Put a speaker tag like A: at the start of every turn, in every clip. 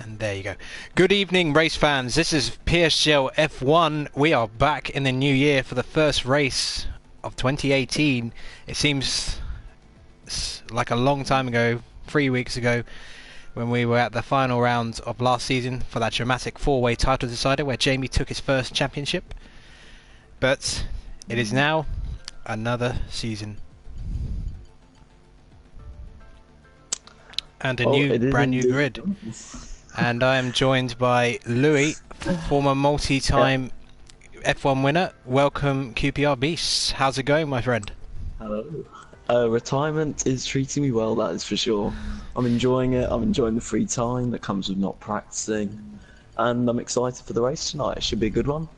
A: And there you go. Good evening, race fans. This is PSGL F1. We are back in the new year for the first race of 2018. It seems like a long time ago, 3 weeks ago, when we were at the final round of last season for that dramatic four-way title decider where Jamie took his first championship. But it is now another season. And a brand new grid. And I am joined by Louis, former multi-time F1 winner. Welcome, QPRBeasts. How's it going, my friend?
B: Hello. Retirement is treating me well, that is for sure. I'm enjoying it. I'm enjoying the free time that comes with not practicing. And I'm excited for the race tonight. It should be a good one.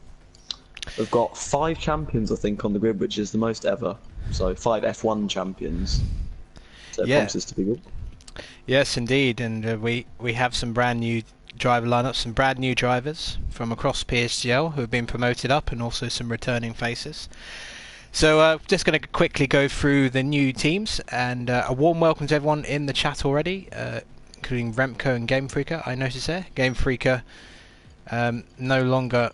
B: We've got 5 champions, I think, on the grid, which is the most ever. So 5 F1 champions. So it promises to be good.
A: Yes, indeed, and we have some brand new driver lineups, some brand new drivers from across PSGL who have been promoted up, and also some returning faces. So just going to quickly go through the new teams, and a warm welcome to everyone in the chat already, including Remco and Game Freaker. I noticed there, Game Freaker no longer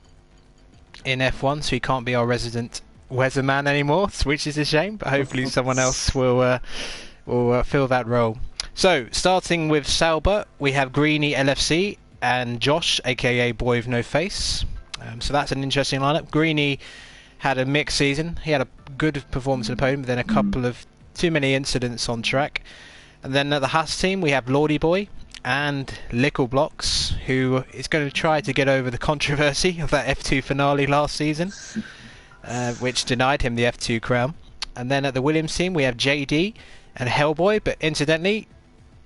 A: in F1, so he can't be our resident weatherman anymore, which is a shame. But hopefully someone else will fill that role. So, starting with Sauber, we have Greeny LFC and Josh, aka Boywithnoface. So that's an interesting lineup. Greeny had a mixed season. He had a good performance in the podium, but then a couple of too many incidents on track. And then at the Haas team, we have Lordy Boy and Lickle Blocks, who is going to try to get over the controversy of that F2 finale last season, which denied him the F2 crown. And then at the Williams team, we have JD and HELLBOY, but incidentally,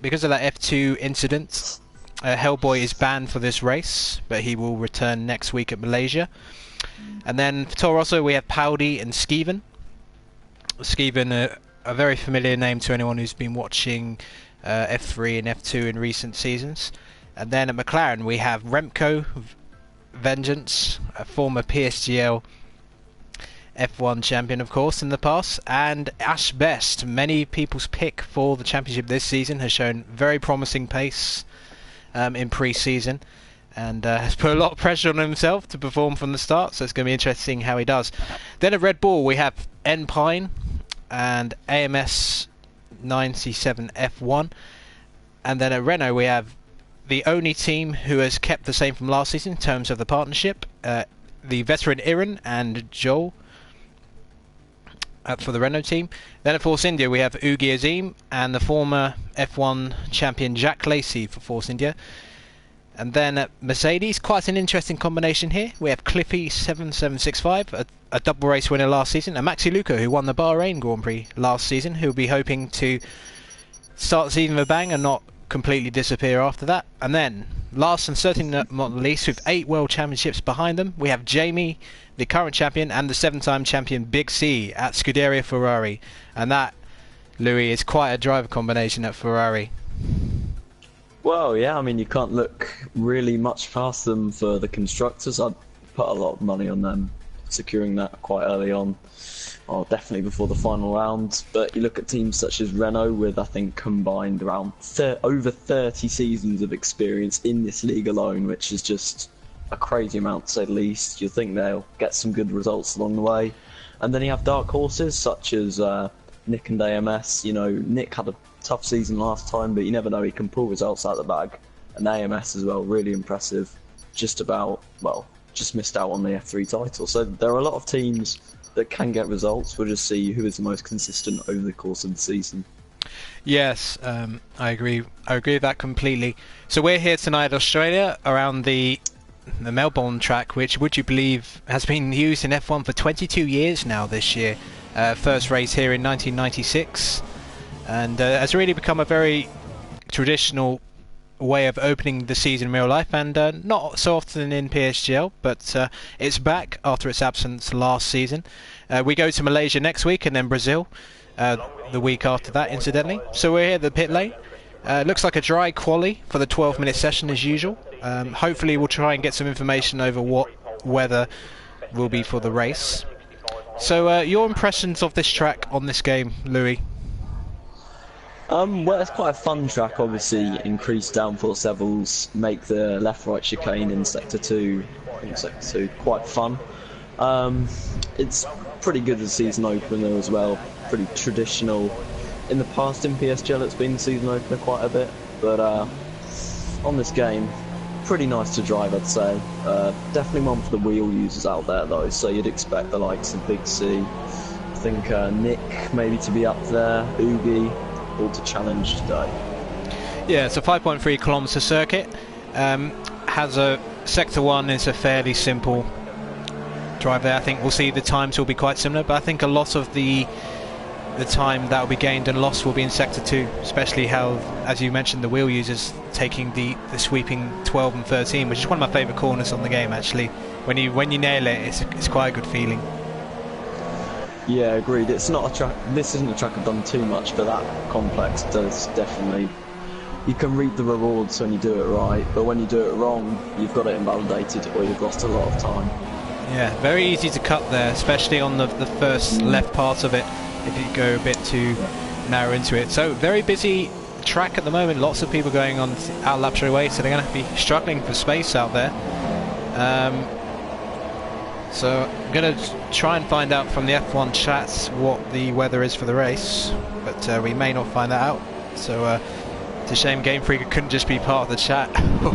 A: because of that F2 incident, HELLBOY is banned for this race, but he will return next week at Malaysia. And then for Toro Rosso, we have Paudie and Skeevan. Skeevan, a very familiar name to anyone who's been watching F3 and F2 in recent seasons. And then at McLaren, we have Remco, Vengeance, a former PSGL F1 champion, of course, in the past, and Ash Best, many people's pick for the championship this season, has shown very promising pace in pre-season, and has put a lot of pressure on himself to perform from the start, so it's going to be interesting how he does. Then at Red Bull, we have N Pine and AMS 97 F1, and then at Renault, we have the only team who has kept the same from last season in terms of the partnership, the veteran Iran and Joel, for the Renault team. Then at Force India we have Oogie Azeem and the former F1 champion XJackLacey for Force India. And then at Mercedes, quite an interesting combination here. We have Cliffy7765, a double race winner last season, and MaxiLucaGT5, who won the Bahrain Grand Prix last season, who will be hoping to start the season with a bang and not completely disappear after that. And then, last and certainly not least, with 8 World Championships behind them, we have Jamie, the current champion, and the 7-time champion Big C at Scuderia Ferrari. And that, Louis, is quite a driver combination at Ferrari.
B: Well, yeah, I mean, you can't look really much past them for the constructors. I'd put a lot of money on them securing that quite early on. Well, definitely before the final round. But you look at teams such as Renault with, I think, combined around over 30 seasons of experience in this league alone, which is just a crazy amount to say the least. You think they'll get some good results along the way. And then you have dark horses such as Nick and AMS. You know, Nick had a tough season last time, but you never know, he can pull results out of the bag. And AMS as well, really impressive. Just missed out on the F3 title. So there are a lot of teams that can get results. We'll just see who is the most consistent over the course of the season.
A: Yes, I agree. I agree with that completely. So we're here tonight at Australia around the Melbourne track, which, would you believe, has been used in F1 for 22 years now this year. First race here in 1996, and has really become a very traditional way of opening the season in real life, and not so often in PSGL, but it's back after its absence last season. We go to Malaysia next week, and then Brazil the week after that, incidentally. So we're here at the pit lane. Looks like a dry quali for the 12-minute session as usual. Hopefully we'll try and get some information over what weather will be for the race. So your impressions of this track on this game, Louis?
B: Well, it's quite a fun track. Obviously, increased downforce levels make the left-right chicane in Sector 2, I think Sector 2, quite fun. It's pretty good as a season opener as well. Pretty traditional. In the past in PSGL, it's been season opener quite a bit, but on this game, pretty nice to drive, I'd say. Definitely one for the wheel users out there, though. So you'd expect the likes of Big C. I think Nick maybe to be up there, Oogie. All to challenge today.
A: Yeah, it's a 5.3 kilometre circuit. Has a Sector 1 is a fairly simple drive there. I think we'll see the times will be quite similar, but I think a lot of the time that will be gained and lost will be in Sector 2, especially how, as you mentioned, the wheel users taking the sweeping 12 and 13, which is one of my favourite corners on the game actually. When you nail it, it's quite a good feeling.
B: Yeah, agreed. It's not a track. This isn't a track I've done too much, but that complex does definitely. You can reap the rewards when you do it right, but when you do it wrong, you've got it invalidated or you've lost a lot of time.
A: Yeah, very easy to cut there, especially on the first left part of it, if you go a bit too narrow into it. So, very busy track at the moment. Lots of people going on out lap straight away, so they're going to be struggling for space out there. So I'm going to try and find out from the F1 chats what the weather is for the race, but we may not find that out. So it's a shame Game Freak couldn't just be part of the chat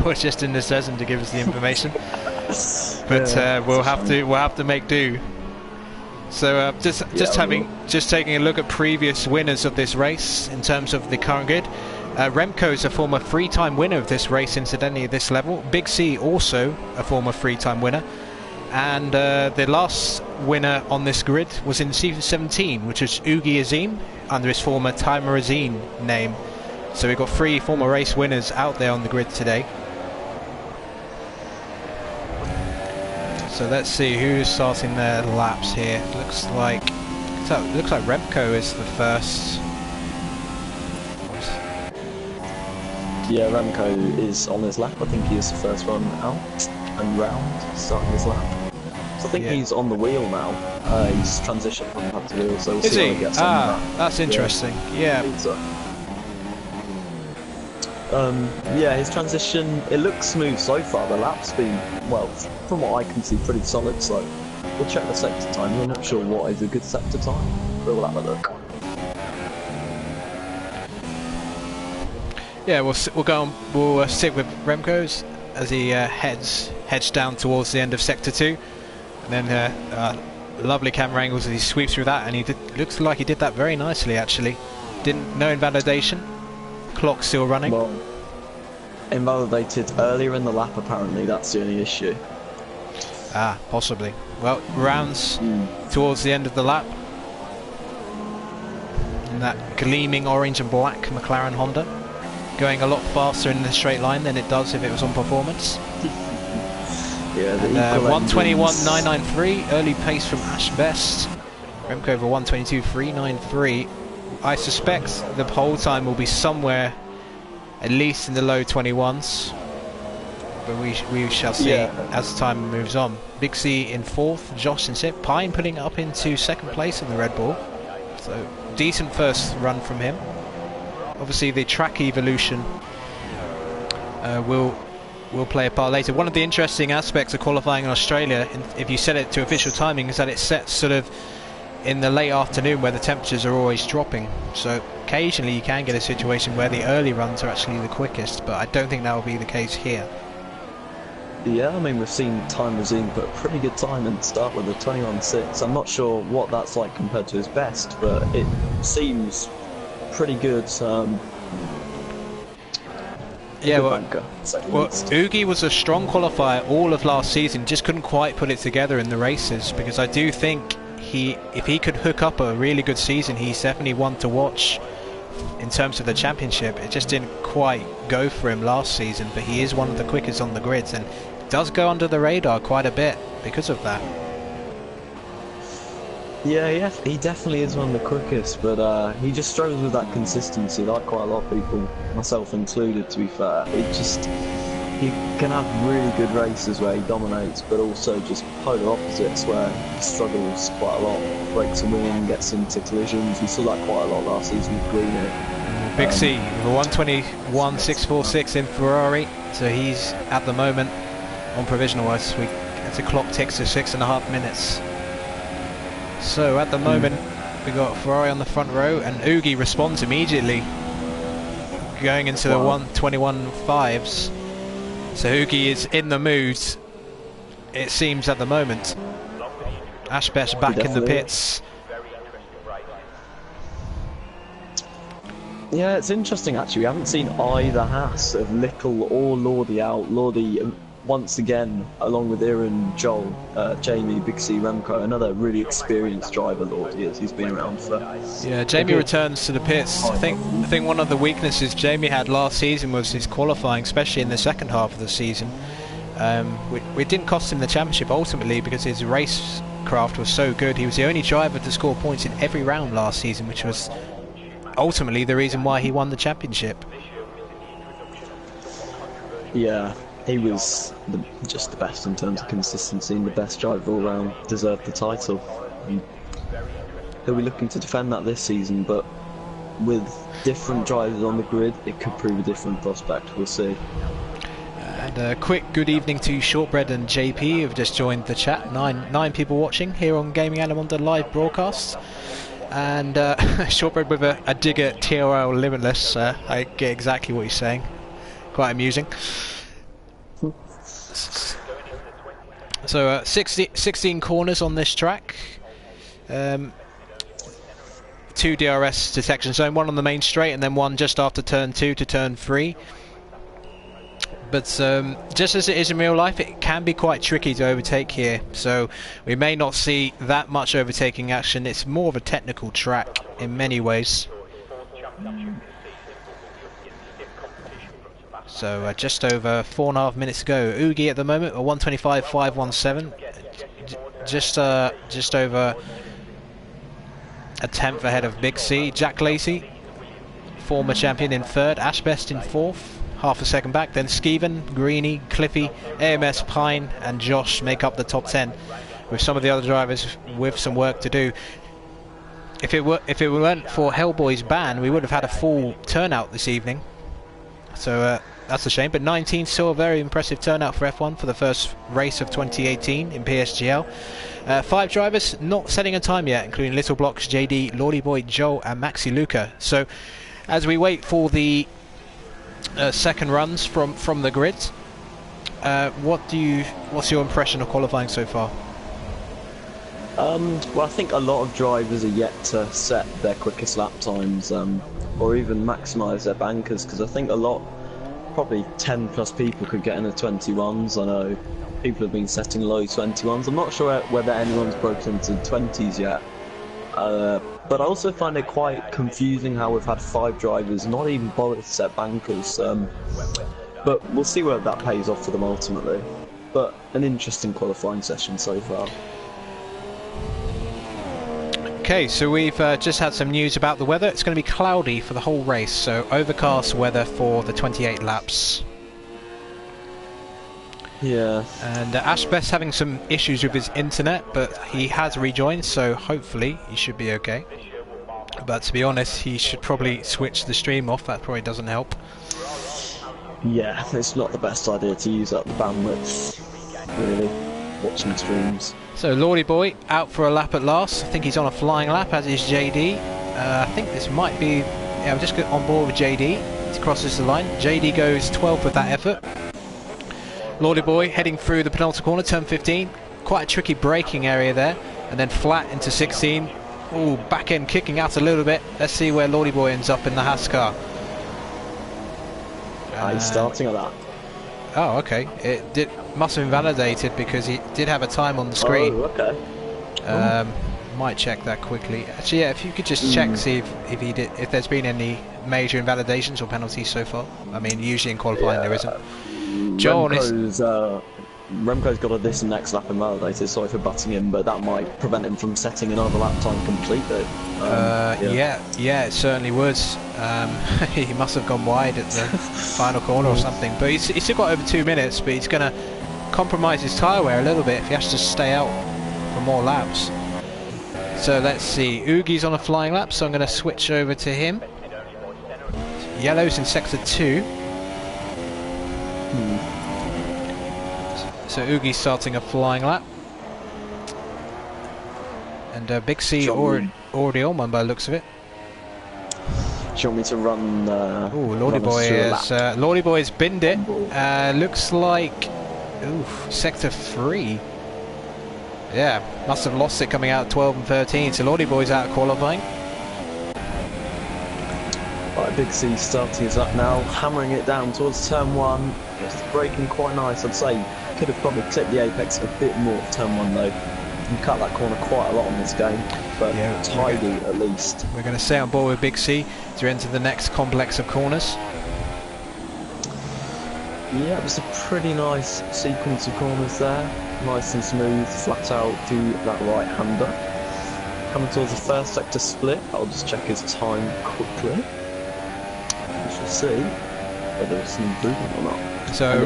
A: or just in the session to give us the information. But we'll have to make do. So just taking a look at previous winners of this race in terms of the current grid. Remco is a former 3-time winner of this race, incidentally, at this level. Big C also a former 3-time winner. And the last winner on this grid was in season 17, which is Oogie Azeem, under his former Timer Azeem name. So we've got 3 former race winners out there on the grid today. So let's see who's starting their laps here. Looks like Remco is the first.
B: Yeah, Remco is on his lap. I think he is the first one out and round, starting his lap. So I think he's on the wheel now. He's transitioned from lap to wheel, so we'll see how he gets on that.
A: That's interesting. Yeah.
B: Yeah, his transition, it looks smooth so far. The lap's been, well, from what I can see, pretty solid. So we'll check the sector time. We're not sure what is a good sector time, but we'll have a look.
A: Yeah, we'll go on. We'll stick with Remco's as he heads down towards the end of Sector 2, and then lovely camera angles as he sweeps through that, and he looks like he did that very nicely actually. No invalidation. Clock still running.
B: Well, invalidated earlier in the lap apparently. That's the only issue.
A: Possibly. Well, rounds towards the end of the lap. In that gleaming orange and black McLaren Honda, going a lot faster in the straight line than it does if it was on performance.
B: Yeah, the
A: 121.993, early pace from Ash Best. Remco over 122.393. I suspect the pole time will be somewhere at least in the low 21s, but we shall see as time moves on. Big C in 4th, Josh in 6th, Pine putting up into 2nd place in the Red Bull, so decent first run from him. Obviously the track evolution will play a part later. One of the interesting aspects of qualifying in Australia, if you set it to official timing, is that it sets sort of in the late afternoon where the temperatures are always dropping. So occasionally you can get a situation where the early runs are actually the quickest, but I don't think that will be the case here.
B: Yeah, I mean, we've seen Time Azeem put a pretty good time and start with a 21.6. I'm not sure what that's like compared to his best, but it seems pretty good.
A: Yeah, well, Oogie was a strong qualifier all of last season, just couldn't quite put it together in the races, because I do think if he could hook up a really good season, he's definitely one to watch in terms of the championship. It just didn't quite go for him last season, but he is one of the quickest on the grids and does go under the radar quite a bit because of that.
B: Yeah, he definitely is one of the quickest, but he just struggles with that consistency, like quite a lot of people, myself included, to be fair. He can have really good races where he dominates, but also just polar opposites where he struggles quite a lot, breaks a wing, gets into collisions. We saw that quite a lot last season with Greeny.
A: Big C, with a 1:21.646 in Ferrari, so he's at the moment on provisional as the clock ticks to 6.5 minutes. So at the moment we got Ferrari on the front row, and Oogie responds immediately, going into the 1:21.5s. So Oogie is in the mood, it seems, at the moment. Ashbesh back in the pits.
B: Yeah, it's interesting actually. We haven't seen either Haas of Little or Lordy out. Lordy once again, along with Aaron, Joel, Jamie, Big C, Remco, another really experienced driver. Lordy is. He's been around for.
A: Yeah, Jamie returns to the pits. I think one of the weaknesses Jamie had last season was his qualifying, especially in the second half of the season. We didn't cost him the championship ultimately because his racecraft was so good. He was the only driver to score points in every round last season, which was ultimately the reason why he won the championship.
B: Yeah, he was just the best in terms of consistency and the best driver all round. Deserved the title. And he'll be looking to defend that this season, but with different drivers on the grid, it could prove a different prospect. We'll see.
A: And a quick good evening to Shortbread and JP who've just joined the chat. Nine people watching here on GamingAlimonda live broadcasts. And Shortbread with a dig at TRL Limitless. I get exactly what he's saying. Quite amusing. So 16 corners on this track. 2 DRS detection zone, one on the main straight and then one just after turn 2 to turn 3. But just as it is in real life, it can be quite tricky to overtake here, so we may not see that much overtaking action. It's more of a technical track in many ways. So just over 4.5 minutes to go. Oogie at the moment, a 1:25.517, just over a tenth ahead of Big C. XJackLacey, former champion, in third. Ashbest in fourth, half a second back. Then Skeevan, Greeny, Cliffy, AMS, Pine and Josh make up the top 10, with some of the other drivers with some work to do. If it weren't for HELLBOY's ban, we would have had a full turnout this evening, so that's a shame. But 19, still a very impressive turnout for F1 for the first race of 2018 in PSGL. 5 drivers not setting a time yet, including Little Blocks, JD, Lordyboy, Joel and MaxiLuca. So as we wait for the second runs from the grid, what's your impression of qualifying so far?
B: Well, I think a lot of drivers are yet to set their quickest lap times, or even maximise their bankers, because I think probably 10 plus people could get in the 21s. I know people have been setting low 21s. I'm not sure whether anyone's broken into 20s yet. But I also find it quite confusing how we've had 5 drivers not even bother to set bankers. But we'll see whether that pays off for them ultimately. But an interesting qualifying session so far.
A: Okay, so we've just had some news about the weather. It's going to be cloudy for the whole race, so overcast weather for the 28 laps.
B: Yeah.
A: And Ashbest having some issues with his internet, but he has rejoined, so hopefully he should be okay. But to be honest, he should probably switch the stream off. That probably doesn't help. Yeah,
B: it's not the best idea to use up the bandwidth, really, watching streams.
A: So Lordyboy out for a lap at last. I think he's on a flying lap, as is JD. I think this might be... Yeah, I'm just on board with JD. He crosses the line. JD goes 12th with that effort. Lordyboy heading through the penultimate corner, turn 15. Quite a tricky braking area there. And then flat into 16. Ooh, back end kicking out a little bit. Let's see where Lordyboy ends up in the Haas car.
B: He's starting on that.
A: Oh, okay. It must have been validated because he did have a time on the screen.
B: Oh, okay.
A: Might check that quickly. Actually, yeah, if you could just check, see if there's been any major invalidations or penalties so far. I mean, usually in qualifying there isn't.
B: Remco's got a this and next lap invalidated. Sorry for butting in, but that might prevent him from setting another lap time completely.
A: Yeah, it certainly would. He must have gone wide at the final corner or something. But he's still got over 2 minutes, but he's going to compromise his tyre wear a little bit if he has to stay out for more laps. So let's see. Oogie's on a flying lap, so I'm going to switch over to him. yellows in sector 2. So Oogie's starting a flying lap. And Big C already on one by the looks of it.
B: Do you want me to run?
A: Lordy Boy is Lordy Boy's binned it. Looks like sector 3. Yeah, must have lost it coming out 12 and 13. So Lordy Boy's out of qualifying.
B: Right, Big C starting his up now, hammering it down towards turn 1. Just braking quite nice, I'd say. Could have probably clipped the apex a bit more for turn 1 though. You can cut that corner quite a lot on this game, but yeah, tidy at least.
A: We're going to stay on board with Big C to enter the next complex of corners.
B: Yeah, it was a pretty nice sequence of corners there. Nice and smooth, flat out to that right-hander. Coming towards the first sector split, I'll just check his time quickly. We shall see whether it's an improvement or not.
A: So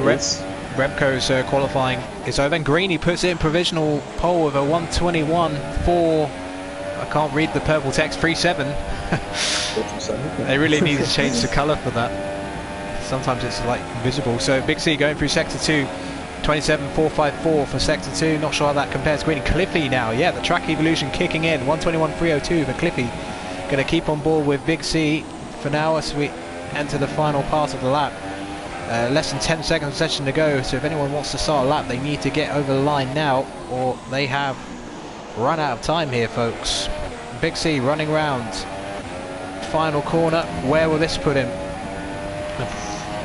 A: Remco's qualifying is over, and Greeny puts it in provisional pole with a 1:21.4. I can't read the purple text, 3.7. They really need to change the colour for that. Sometimes it's like invisible. So Big C going through sector 2, 27.454 for sector 2. Not sure how that compares to Greeny. Cliffy now, yeah, the track evolution kicking in, 1:21.302 for Cliffy. Going to keep on board with Big C for now as we enter the final part of the lap. Less than 10 seconds session to go, so if anyone wants to start a lap, they need to get over the line now, or they have run out of time here, folks. Big C running round. Final corner. Where will this put him?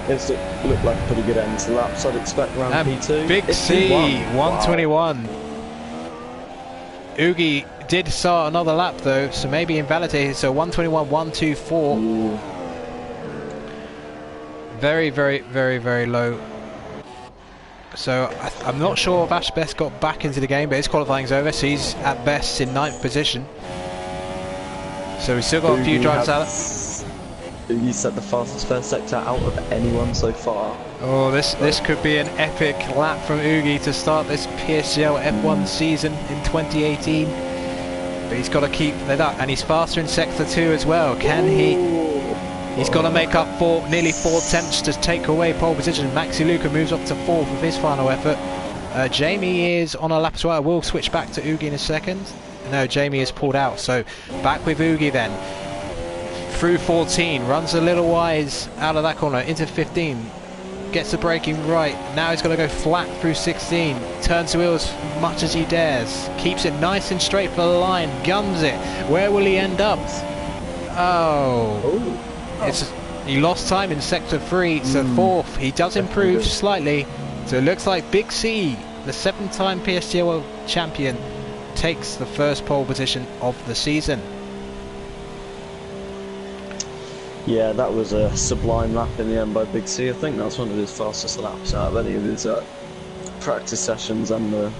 B: It's looked like a pretty good end to the lap, so I'd expect around P2.
A: Big C, 1:21. Oogie did start another lap though, so maybe invalidated, so 1:21.124.
B: Ooh.
A: Very, very, very, very low. So I'm not sure if Ashbest got back into the game, but his qualifying's over, so he's at best in 9th position. So we've still got a few drivers out.
B: You set the fastest first sector out of anyone so far.
A: Oh, this could be an epic lap from Oogie to start this PSGL F1 season in 2018. But he's got to keep that up, and he's faster in sector 2 as well. Can he? He's got to make up for nearly 4 attempts to take away pole position. MaxiLuca moves up to 4th with his final effort. Jamie is on a lap as well. We'll switch back to Oogie in a second. No, Jamie is pulled out, so back with Oogie then. Through 14, runs a little wise out of that corner into 15. Gets the braking right. Now he's got to go flat through 16. Turns the wheel as much as he dares. Keeps it nice and straight for the line. Guns it. Where will he end up? Oh. He lost time in sector 3, so 4th. He does improve slightly. So it looks like Big C, the 7-time PSGL champion, takes the first pole position of the season.
B: Yeah, that was a sublime lap in the end by Big C. I think that's one of his fastest laps out of any of his practice sessions and the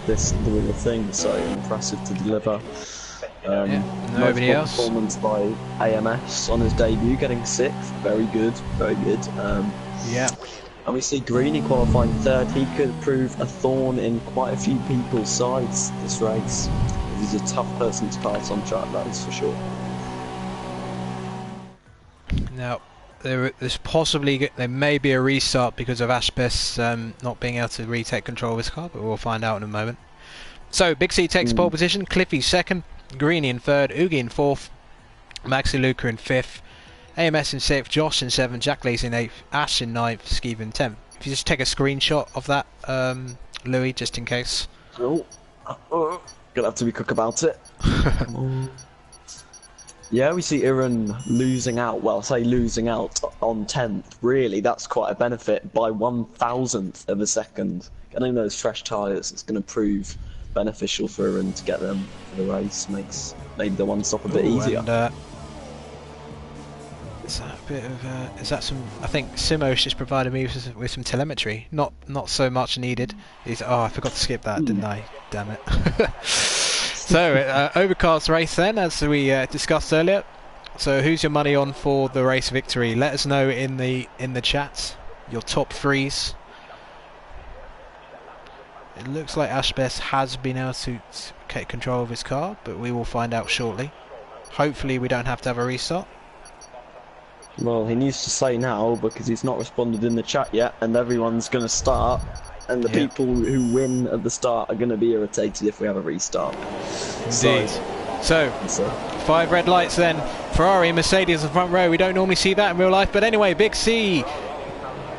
B: real thing. So impressive to deliver.
A: Nobody else.
B: Performance by AMS on his debut, getting 6th. Very good, very good.
A: Yeah.
B: And we see Greeny qualifying 3rd. He could prove a thorn in quite a few people's sides this race. He's a tough person to pass on track, that is for sure.
A: Now, there may be a restart because of Ashbest not being able to retake control of his car, but we'll find out in a moment. So, Big C takes pole position, Cliffy 2nd, Greeny in 3rd, Oogie in 4th, MaxiLuca in 5th, AMS in 6th, Josh in 7th, XJackLacey in 8th, Ash in 9th, Skeevan 10th. If you just take a screenshot of that, Louis, just in case.
B: Oh, gonna have to be quick about it. Yeah, we see Iran losing out. Well, say losing out on 10th. Really, that's quite a benefit by 1,000th of a second. Getting those fresh tyres is going to prove beneficial for Iran to get them for the race. Makes maybe the one stop a bit easier.
A: And, is that a bit of? Is that some? I think Simo's just provided me with some telemetry. Not so much needed. I forgot to skip that, didn't I? Damn it. So, overcast race then, as we discussed earlier. So, who's your money on for the race victory? Let us know in the chat your top 3s. It looks like Ashbest has been able to take control of his car, but we will find out shortly. Hopefully, we don't have to have a restart.
B: Well, he needs to say now because he's not responded in the chat yet, and everyone's going to start. And the people who win at the start are going to be irritated if we have a restart.
A: Indeed. So 5 red lights then. Ferrari and Mercedes in the front row. We don't normally see that in real life, but anyway, Big C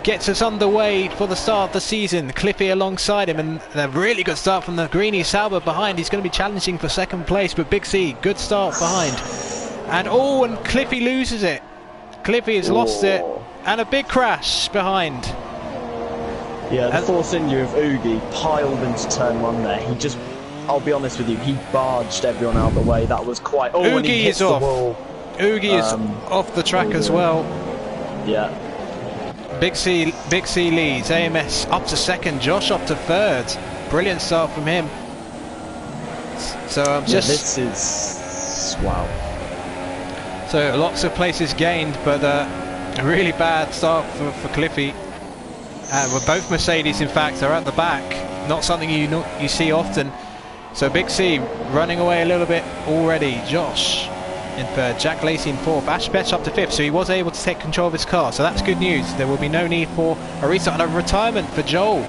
A: gets us underway for the start of the season. Cliffy alongside him, and a really good start from the Greeny. Sauber behind. He's going to be challenging for 2nd place, but Big C, good start behind. And Cliffy loses it. Cliffy has lost it, and a big crash behind.
B: Yeah, the force injury of Oogie piled into turn 1 there. He just, I'll be honest with you, he barged everyone out of the way. That was quite...
A: Oogie is off. Oogie is off the track as well.
B: Yeah.
A: Big C leads. AMS up to 2nd. Josh up to 3rd. Brilliant start from him. So
B: this is... wow.
A: So lots of places gained, but a really bad start for Cliffy. Well, both Mercedes, in fact, are at the back. Not something you see often. So Big C running away a little bit already. Josh in 3rd, JackLacey in 4th, Ash Betch up to 5th. So he was able to take control of his car. So that's good news. There will be no need for a restart and a retirement for Joel.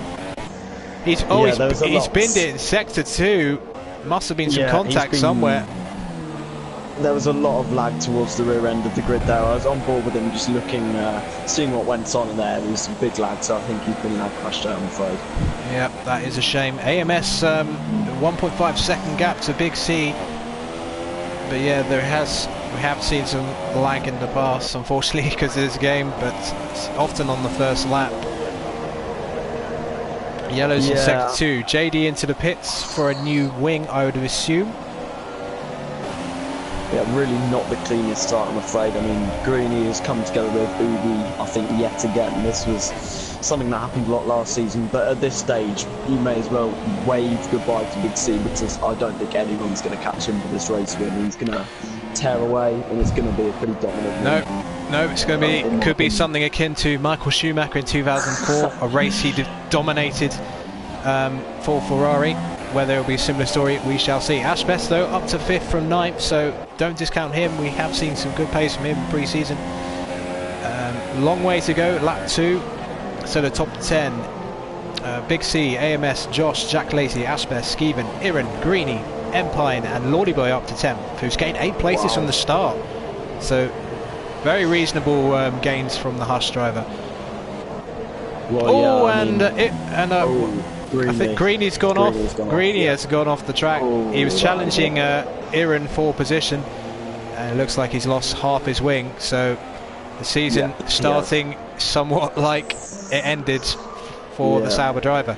A: He's binned it in sector 2. Must have been some contact somewhere.
B: There was a lot of lag towards the rear end of the grid there. I was on board with him, just looking, seeing what went on in there. There was some big lag, so I think he's been lag crashed out, I'm afraid.
A: Yeah, that is a shame. AMS 1.5 second gap to Big C. But yeah, we have seen some lag in the past, unfortunately, because of this game, but it's often on the first lap. Yellow's in sector 2. JD into the pits for a new wing, I would assume.
B: Yeah, really not the cleanest start, I'm afraid. I mean, Greeny has come together with Oogie, I think, yet again. This was something that happened a lot last season, but at this stage, you may as well wave goodbye to Big C, because I don't think anyone's going to catch him for this race win. He's going to tear away, and it's going to be a pretty dominant win.
A: No, it's going to be, it could be something akin to Michael Schumacher in 2004, a race he dominated for Ferrari. Whether it will be a similar story, we shall see. Ash Best, though, up to 5th from 9th, so don't discount him. We have seen some good pace from him pre-season. Long way to go, lap 2. So the top 10. Big C, AMS, Josh, JackLacey, Ash Best, Skeevan, Iran, Greeny, Empine, and Lordyboy up to 10th, who's gained 8 places from the start. So very reasonable gains from the Haas driver.
B: Well,
A: I think Greeny's gone off. Greeny has gone off the track. He was challenging Iran for position, and it looks like he's lost half his wing. So the season starting somewhat like it ended for the Sauber driver.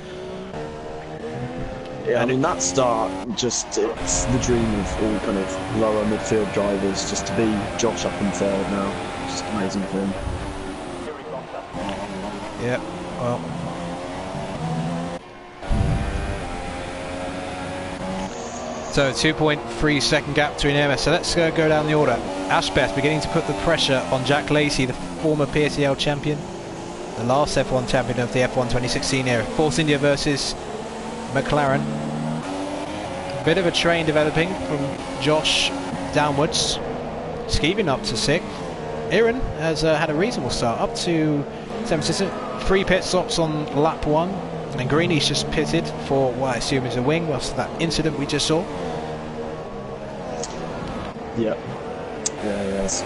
B: Yeah, I mean, that start, just, it's the dream of all kind of lower midfield drivers, just to be Josh up in 3rd now. Just amazing for him.
A: Yeah, well. So 2.3 second gap between MS. So let's go down the order. Ash Best beginning to put the pressure on JackLacey, the former PSGL champion, the last F1 champion of the F1 2016 era. Force India versus McLaren. Bit of a train developing from Josh downwards. Skeevan up to 6th. Iran has had a reasonable start, up to 7th. 3 pit stops on lap 1. And Greeny's just pitted for what I assume is a wing, whilst that incident we just saw.
B: Yeah, yes.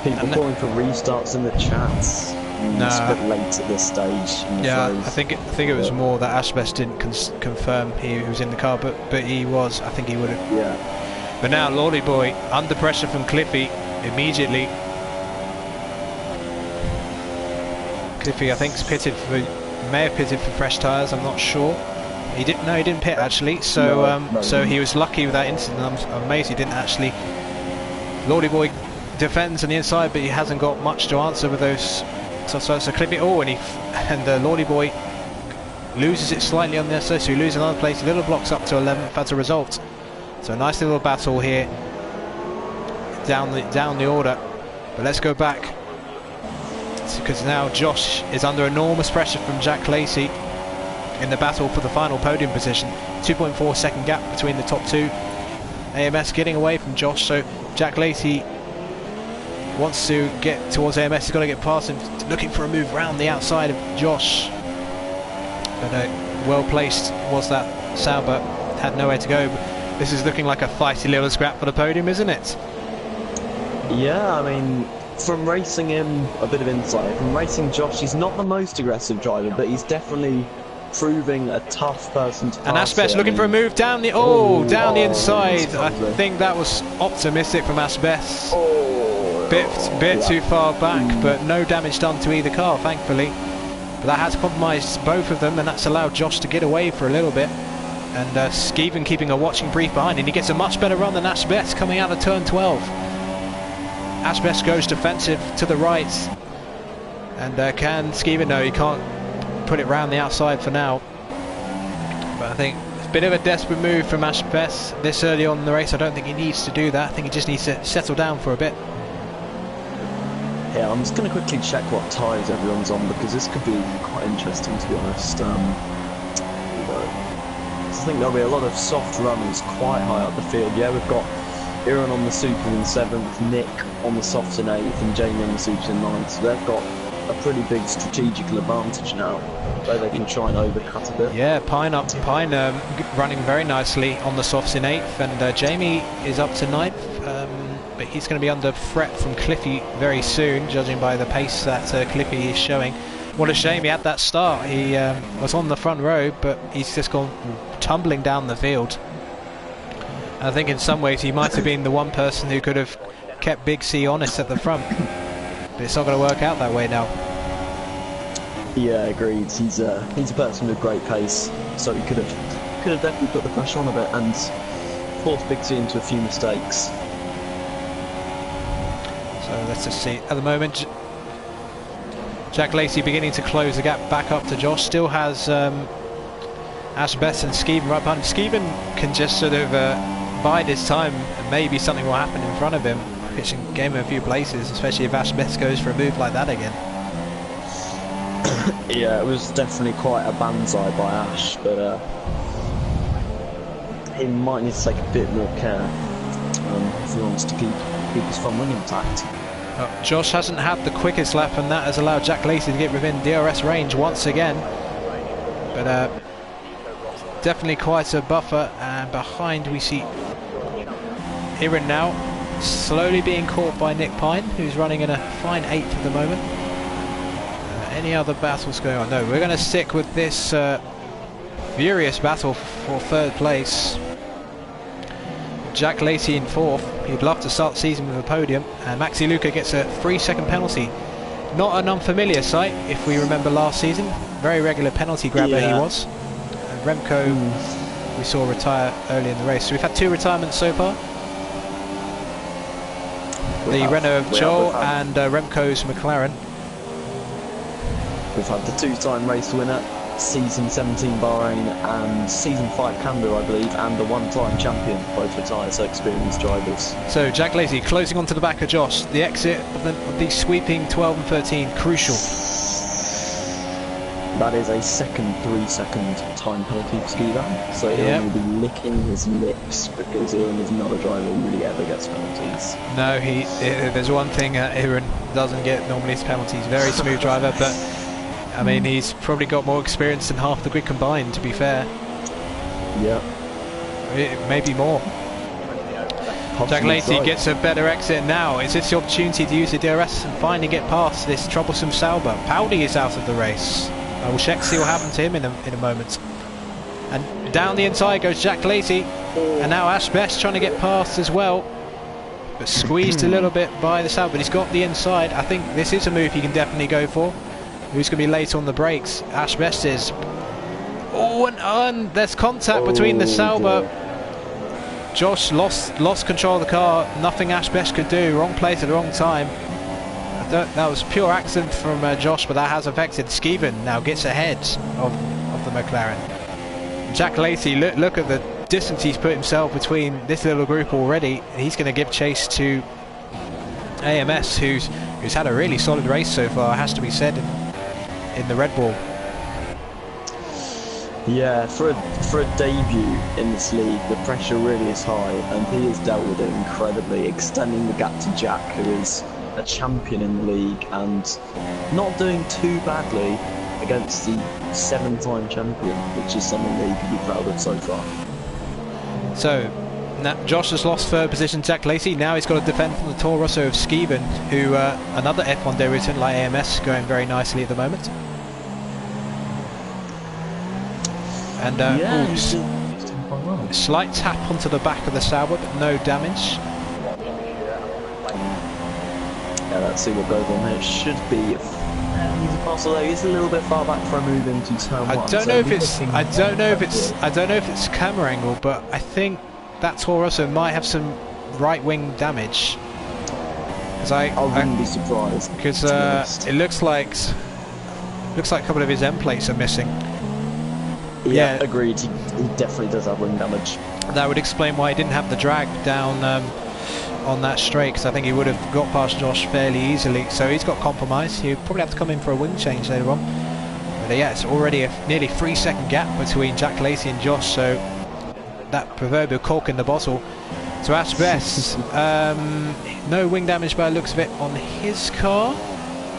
B: People calling for restarts in the chats.
A: No,
B: it's a bit late at this stage.
A: Yeah, I think it was more that Ashbest didn't confirm he was in the car, but he was. I think he would have.
B: Yeah.
A: But now Lordyboy under pressure from Cliffy immediately. Cliffy, I think, may have pitted for fresh tyres. I'm not sure. He didn't. No, he didn't pit actually. So so he was lucky with that incident. I'm amazed he didn't actually. Lordyboy defends on the inside, but he hasn't got much to answer with those. So Cliffy. And Lordyboy loses it slightly on the outside, so he loses another place. Little blocks up to 11th as a result. So a nice little battle here down the order. But let's go back, because now Josh is under enormous pressure from JackLacey in the battle for the final podium position. 2.4 second gap between the top two. AMS getting away from Josh, so JackLacey wants to get towards AMS. He's got to get past him, looking for a move round the outside of Josh. But well placed was that Sauber, had nowhere to go. But this is looking like a feisty little scrap for the podium, isn't it?
B: Yeah, I mean, from racing him, a bit of insight. From racing Josh, he's not the most aggressive driver, but he's definitely proving a tough person to pass.
A: And Asbest looking for a move down the down the inside. I think that was optimistic from Asbest. Bit too far back, but no damage done to either car, thankfully. But that has compromised both of them, and that's allowed Josh to get away for a little bit. And Skeevan keeping a watching brief behind, and he gets a much better run than Asbest coming out of turn 12. Asbest goes defensive to the right, and can Skeevan? No, he can't put it round the outside for now. But I think it's a bit of a desperate move from Asbest this early on in the race. I don't think he needs to do that. I think he just needs to settle down for a bit.
B: Yeah, I'm just going to quickly check what tyres everyone's on, because this could be quite interesting, to be honest. I think there'll be a lot of soft runners quite high up the field. Yeah, we've got Aaron on the super in 7th, Nick on the softs in 8th, and Jamie on the supers in 9th. So they've got a pretty big strategical advantage now, where they can try and overcut a bit.
A: Yeah, Pine running very nicely on the softs in 8th, and Jamie is up to 9th, but he's going to be under threat from Cliffy very soon, judging by the pace that Cliffy is showing. What a shame he had that start. He was on the front row, but he's just gone tumbling down the field. And I think in some ways he might have been the one person who could have kept Big C honest at the front. But it's not going to work out that way now.
B: Yeah, agreed. He's a person with great pace, so he could have definitely put the pressure on a bit and forced Big C into a few mistakes.
A: So let's just see. At the moment, XJackLacey beginning to close the gap back up to Josh. Still has Asbest and Skeevan right behind him. Skeevan can just sort of bide his time, and maybe something will happen in front of him, which can gain him a few places, especially if Asbest goes for a move like that again.
B: Yeah, it was definitely quite a banzai by Ash, but he might need to take a bit more care if he wants to keep his fun wing intact.
A: Josh hasn't had the quickest lap, and that has allowed XJackLacey to get within DRS range once again. But definitely quite a buffer, and behind we see Iran now slowly being caught by Nick Pine, who's running in a fine 8th at the moment. Any other battles going on? No, we're going to stick with this furious battle for 3rd place. XJackLacey in 4th. He'd love to start the season with a podium, and MaxiLuca gets a 3-second penalty. Not an unfamiliar sight if we remember last season. Very regular penalty grabber he was. Remco we saw retire early in the race. So we've had 2 retirements so far. The Renault of Joel and Remco's McLaren.
B: We've had the 2-time race winner, season 17 Bahrain and season 5 Canada, I believe, and the 1-time champion, both retired, so experienced drivers.
A: So XJackLacey closing onto the back of Josh. The exit of the sweeping 12 and 13, crucial.
B: That is a second 3-second time penalty for Skeevan, so Ian will be licking his lips, because Ian is not a driver who really ever gets penalties.
A: No, there's one thing Ian doesn't get normally is penalties. Very smooth driver, but I mean, he's probably got more experience than half the grid combined, to be fair.
B: Yeah.
A: Maybe more. XJackLacey gets a better exit now. Is this the opportunity to use the DRS and finally get past this troublesome Sauber? Paudie is out of the race. I will check to see what happened to him in a moment. And down the inside goes XJackLacey. And now Asbest trying to get past as well. But squeezed a little bit by the Sauber, but he's got the inside. I think this is a move he can definitely go for. Who's going to be late on the brakes? Asbest is. Oh, and there's contact between the Sauber. Dear. Josh lost control of the car. Nothing Asbest could do. Wrong place at the wrong time. That was pure accident from Josh, but that has affected Skeevan. Now gets ahead of the McLaren. XJackLacey, look at the distance he's put himself between this little group already. He's going to give chase to AMS, who's had a really solid race so far, has to be said, in the Red Bull.
B: Yeah, for a debut in this league, the pressure really is high, and he has dealt with it incredibly, extending the gap to Jack, who is a champion in the league and not doing too badly against the 7-time champion, which is something that you can be proud of so far.
A: So, Josh has lost third position to XJackLacey. Now he's got to defend from the Toro Rosso of Skeevan, who another F1 derivative like AMS, going very nicely at the moment. And slight tap onto the back of the Sauber, but no damage.
B: Yeah, let's see what goes on here. It should be easy pass, although he's a little bit far back for a move into turn 1.
A: I don't know if it's camera angle, but I think that Toro Rosso might have some right wing damage.
B: I wouldn't be surprised.
A: Because it looks like a couple of his end plates are missing.
B: Yeah, agreed. He definitely does have wing damage.
A: That would explain why he didn't have the drag down on that straight, because I think he would have got past Josh fairly easily. So he's got compromised. He'll probably have to come in for a wing change later on. But yeah, it's already a nearly 3-second gap between XJackLacey and Josh, so that proverbial cork in the bottle. So Ash Best, no wing damage by the looks of it on his car.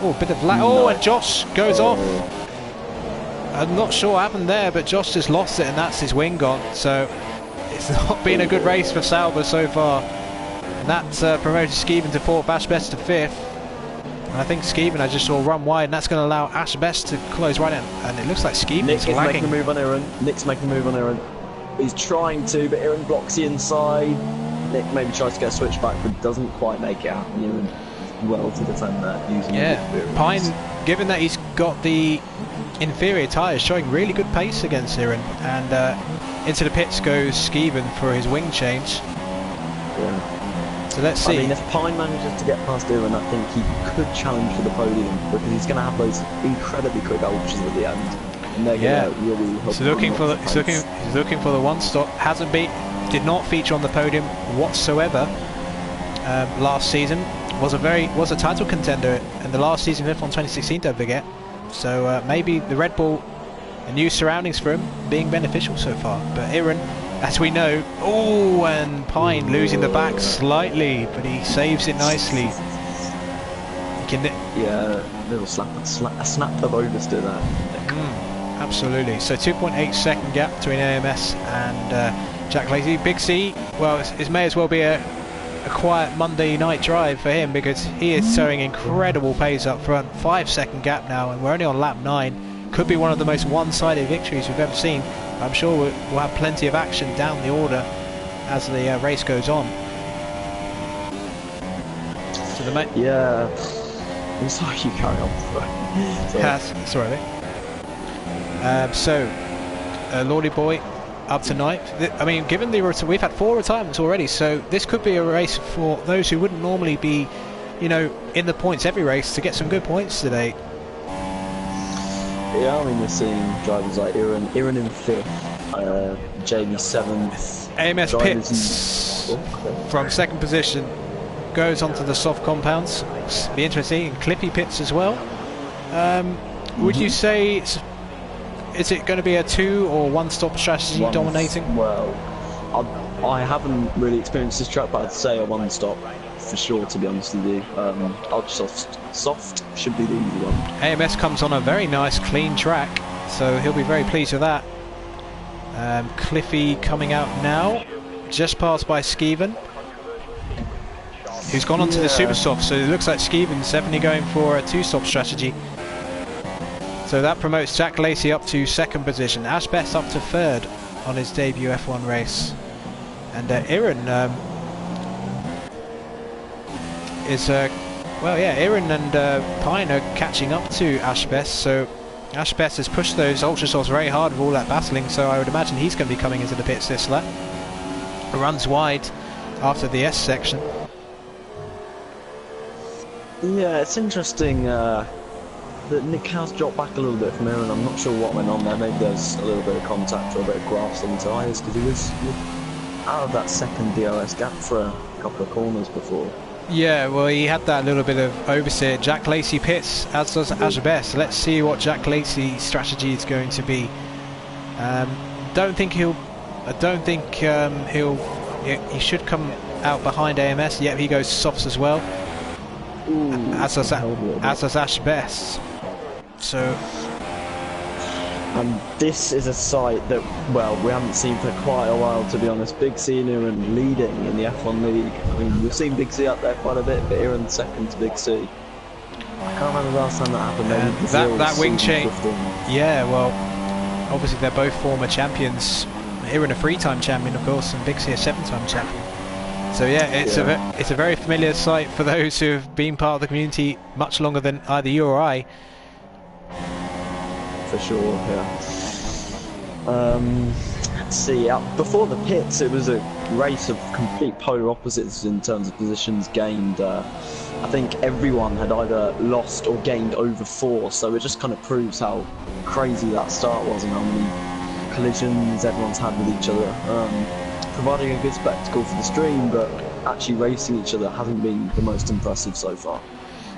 A: Oh, a bit of lag. Oh, and Josh goes off. I'm not sure what happened there, but Josh just lost it and that's his wing gone. So it's not been a good race for Sauber so far. And that's promoted Skeevan to 4th, Ash Best to 5th. And I think Skeevan, I just saw run wide, and that's going to allow Ash Best to close right in. And it looks like Skeevan's lagging.
B: Making a move on Aaron. Nick's making a move on Aaron. He's trying to, but Aaron blocks the inside. Nick maybe tries to get a switch back, but doesn't quite make it out. And Aaron well to defend that using
A: Pine, given that he's got the inferior tyres, showing really good pace against Aaron. And into the pits goes Skeevan for his wing change.
B: Yeah.
A: So let's see.
B: I mean, if Pine manages to get past Aaron, I think he could challenge for the podium, because he's going to have those incredibly quick ultras at the end. And they're going to really help.
A: He's looking for the one stop. Did not feature on the podium whatsoever last season. Was a title contender in the last season of F1 2016, don't forget. So maybe the Red Bull and new surroundings for him being beneficial so far. But Aaron, as we know, and Pine losing the back slightly, but he saves it nicely.
B: Little snap of oversteer there.
A: Absolutely. So 2.8 second gap between AMS and XJackLacey. Big C, well, it may as well be a quiet Monday night drive for him, because he is showing incredible pace up front. 5-second gap now, and we're only on lap 9. Could be one of the most one-sided victories we've ever seen. I'm sure we'll have plenty of action down the order as the race goes on. So
B: I'm sorry, you carry on.
A: Sorry. Lordy Boy up to 9th. I mean, given we've had 4 retirements already, so this could be a race for those who wouldn't normally be, in the points every race, to get some good points today.
B: Yeah, I mean, we're seeing drivers like Aaron in 5th, Jamie 7th.
A: AMS pits from 2nd position, goes onto the soft compounds. Be interesting. Cliffy pits as well. Would you say is it going to be a 2 or 1 stop strategy dominating?
B: Well, I haven't really experienced this track, but I'd say a 1 stop for sure, to be honest with you. Ultra soft should be the easy one.
A: AMS comes on a very nice clean track, so he'll be very pleased with that. Cliffy coming out now, just passed by Skeevan, who's gone onto the super soft, so it looks like Skeevan's definitely going for a 2-stop strategy. So that promotes XJackLacey up to 2nd position, Ash Best up to 3rd on his debut F1 race. And Aaron Aaron and Pine are catching up to Ash Best, so Ash Best has pushed those ultra softs very hard with all that battling, so I would imagine he's going to be coming into the pits this lap. Runs wide after the S section.
B: Yeah, it's interesting that Nick has dropped back a little bit from Aaron. I'm not sure what went on there. Maybe there's a little bit of contact or a bit of grass on the tyres, because he was out of that second DRS gap for a couple of corners before.
A: Yeah, well, he had that little bit of oversteer. XJackLacey pits, as does Ash Best. Let's see what XJackLacey's strategy is going to be. He should come out behind AMS. Yep, he goes softs as well. as does Ash Best. So,
B: and this is a sight that, well, we haven't seen for quite a while, to be honest. Big C and Aaron leading in the F1 league. I mean, we've seen Big C up there quite a bit, but Aaron second to Big C. I can't remember the last time that happened.
A: That wing change. Yeah, well, obviously they're both former champions. Aaron a 3-time champion, of course, and Big C a 7-time champion. So yeah, it's a very familiar sight for those who have been part of the community much longer than either you or I.
B: For sure, yeah. Let's see. Before the pits, it was a race of complete polar opposites in terms of positions gained. I think everyone had either lost or gained over 4, so it just kind of proves how crazy that start was and how many collisions everyone's had with each other. Providing a good spectacle for the stream, but actually racing each other hasn't been the most impressive so far.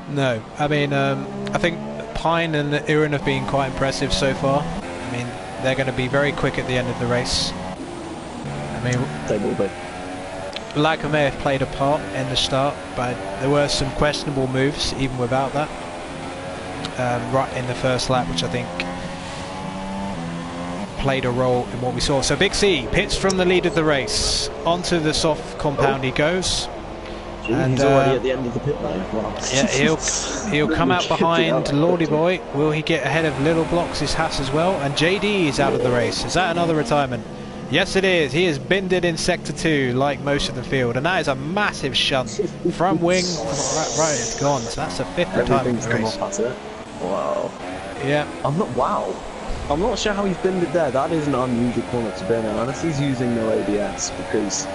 A: No, I mean, I think Pine and Aaron have been quite impressive so far. I mean, they're going to be very quick at the end of the race. I mean,
B: they will be.
A: Lager may have played a part in the start, but there were some questionable moves even without that. Right in the first lap, which I think played a role in what we saw. So Big C pits from the lead of the race. Onto the soft compound he goes.
B: Gee, and he's already at the end of the pit lane. Wow.
A: Yeah, he'll come out behind Lordy Boy. Will he get ahead of Little Blocks' Haas as well? And JD is out of the race. Is that another retirement? Yes, it is. He is binded in sector 2 like most of the field, and that is a massive shunt. Front wing, right, it's gone. So that's a 5th retirement of the race.
B: That's it. Wow.
A: Yeah.
B: I'm not sure how he's binded there. That is an unusual corner to be in, unless he's using no ABS, because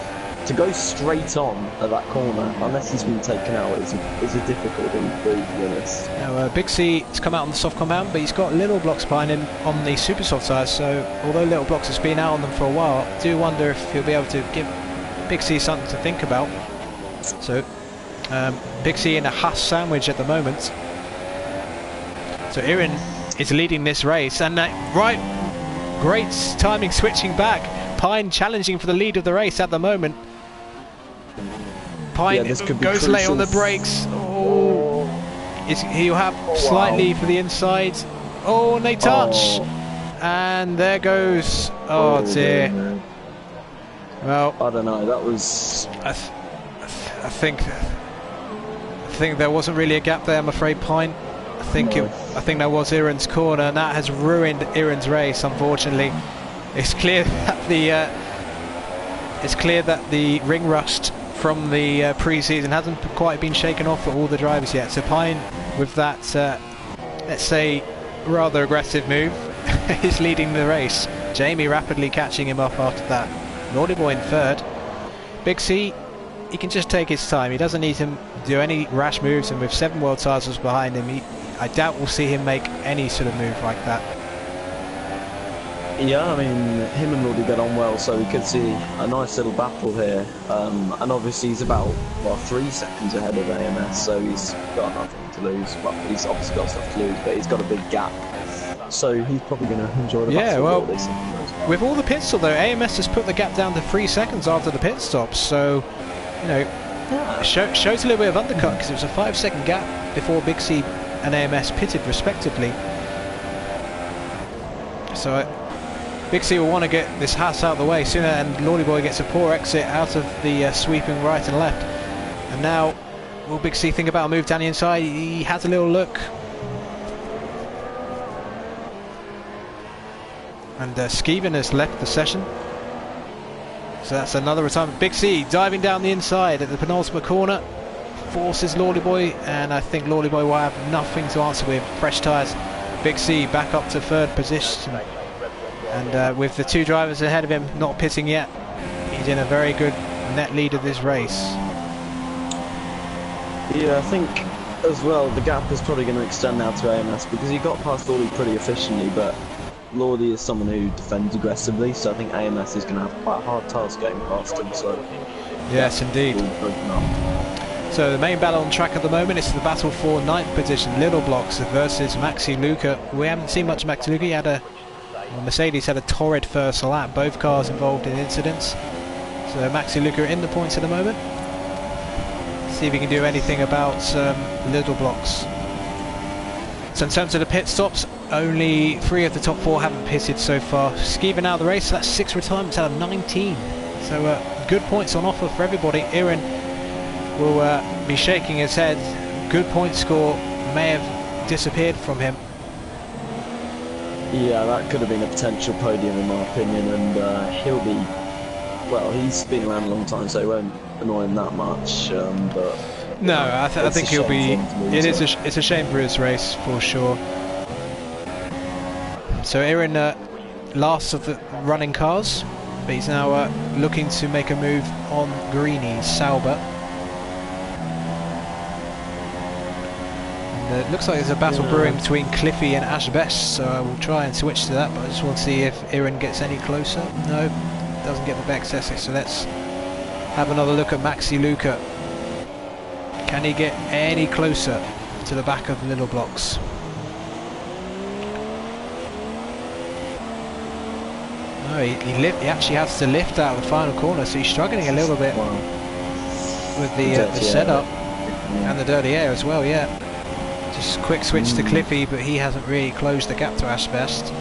B: to go straight on at that corner, unless he's been taken out, is a difficult thing to do, to be honest.
A: Now, Big C has come out on the soft compound, but he's got Little Blocks behind him on the super soft tyres, so although Little Blocks has been out on them for a while, I do wonder if he'll be able to give Big C something to think about. So, Big C in a Haas sandwich at the moment. So Aaron is leading this race, and great timing switching back. Pine challenging for the lead of the race at the moment. Pine goes late on the brakes. Oh, he'll have slightly for the inside. Oh, and they touch, and there goes. Oh dear. Well,
B: I don't know. That was.
A: I think there wasn't really a gap there. I'm afraid, Pine. I think that was Aaron's corner, and that has ruined Aaron's race. Unfortunately, it's clear that the ring rust from the pre-season hasn't quite been shaken off for all the drivers yet. So Pine, with that, let's say, rather aggressive move, is leading the race. Jamie rapidly catching him up after that. Naughty Boy in 3rd. Big C, he can just take his time. He doesn't need to do any rash moves, and with 7 world titles behind him, I doubt we'll see him make any sort of move like that.
B: Yeah, I mean, him and Lordy get on well, so we could see a nice little battle here. And obviously he's about, 3 seconds ahead of AMS, so he's got nothing to lose. Well, he's obviously got stuff to lose, but he's got a big gap. So he's probably going to enjoy the battle.
A: Yeah, well, with all the pit stop though, AMS has put the gap down to 3 seconds after the pit stop, so, you know, shows a little bit of undercut, because it was a 5-second gap before Big C and AMS pitted respectively. So Big C will want to get this Haas out of the way sooner, and Lordy Boy gets a poor exit out of the sweeping right and left. And now, will Big C think about a move down the inside? He has a little look. And Skeevan has left the session. So that's another retirement. Big C diving down the inside at the penultimate corner. Forces Lordy Boy, and I think Lordy Boy will have nothing to answer with. Fresh tyres. Big C back up to 3rd position. And with the 2 drivers ahead of him not pitting yet, he's in a very good net lead of this race.
B: Yeah, I think as well the gap is probably going to extend now to AMS, because he got past Lordy pretty efficiently, but Lordy is someone who defends aggressively, so I think AMS is going to have quite a hard task getting past him. So
A: yes, indeed. So the main battle on track at the moment is the battle for 9th position, Little Blocks versus MaxiLuca. We haven't seen much of MaxiLuca. Mercedes had a torrid first lap, both cars involved in incidents. So MaxiLuca in the points at the moment. see if he can do anything about little blocks. So in terms of the pit stops, only 3 of the top 4 haven't pitted so far. Skeevan out of the race, so that's 6 retirements out of 19. So good points on offer for everybody. Aaron will be shaking his head. Good point score may have disappeared from him.
B: Yeah, that could have been a potential podium in my opinion, and he'll be, well, he's been around a long time, so it won't annoy him that much, but...
A: No, I think he'll be... It's a shame for his race, for sure. So Aaron, last of the running cars, but he's now looking to make a move on Greeny's Sauber. And it looks like there's a battle brewing between Cliffy and Ashbest, so I will try and switch to that, but I just want to see if Aaron gets any closer. No, doesn't get the Bex Essex, so let's have another look at MaxiLuca. Can he get any closer to the back of the little blocks? No, he actually has to lift out of the final corner, so he's struggling a little bit with the setup and the dirty air as well, yeah. Just a quick switch to Cliffy, but he hasn't really closed the gap to Ashbest.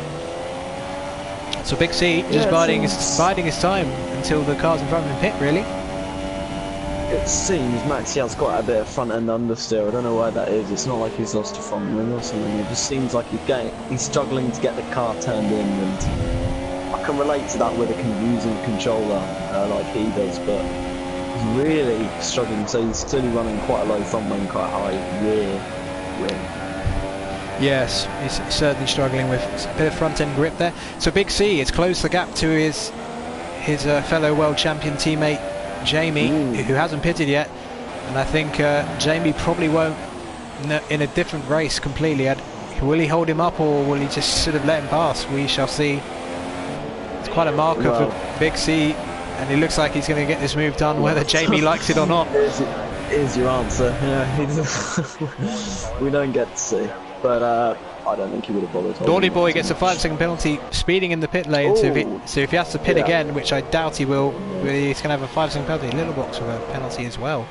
A: So Big C just biding his time until the car's in front of him pit, really.
B: It seems Maxi has quite a bit of front end understeer. I don't know why that is. It's not like he's lost a front wing or something. It just seems like he's struggling to get the car turned in, and I can relate to that with a using a controller like he does, but he's really struggling. So he's clearly running quite a low front wing, quite high rear wing.
A: Yes, he's certainly struggling with a bit of front end grip there. So Big C has closed the gap to his fellow world champion teammate Jamie, who hasn't pitted yet, and I think Jamie probably won't in a different race completely. Will he hold him up, or will he just sort of let him pass? We shall see. It's quite a marker for Big C, and it looks like he's going to get this move done whether Jamie likes it or not.
B: Here's your answer. Yeah, we don't get to see, but I don't think he would have bothered.
A: Naughty Boy gets a 5-second penalty speeding in the pit lane, so if he has to pit again, which I doubt he will, he's going to have a 5-second penalty. Little Box with a penalty as well.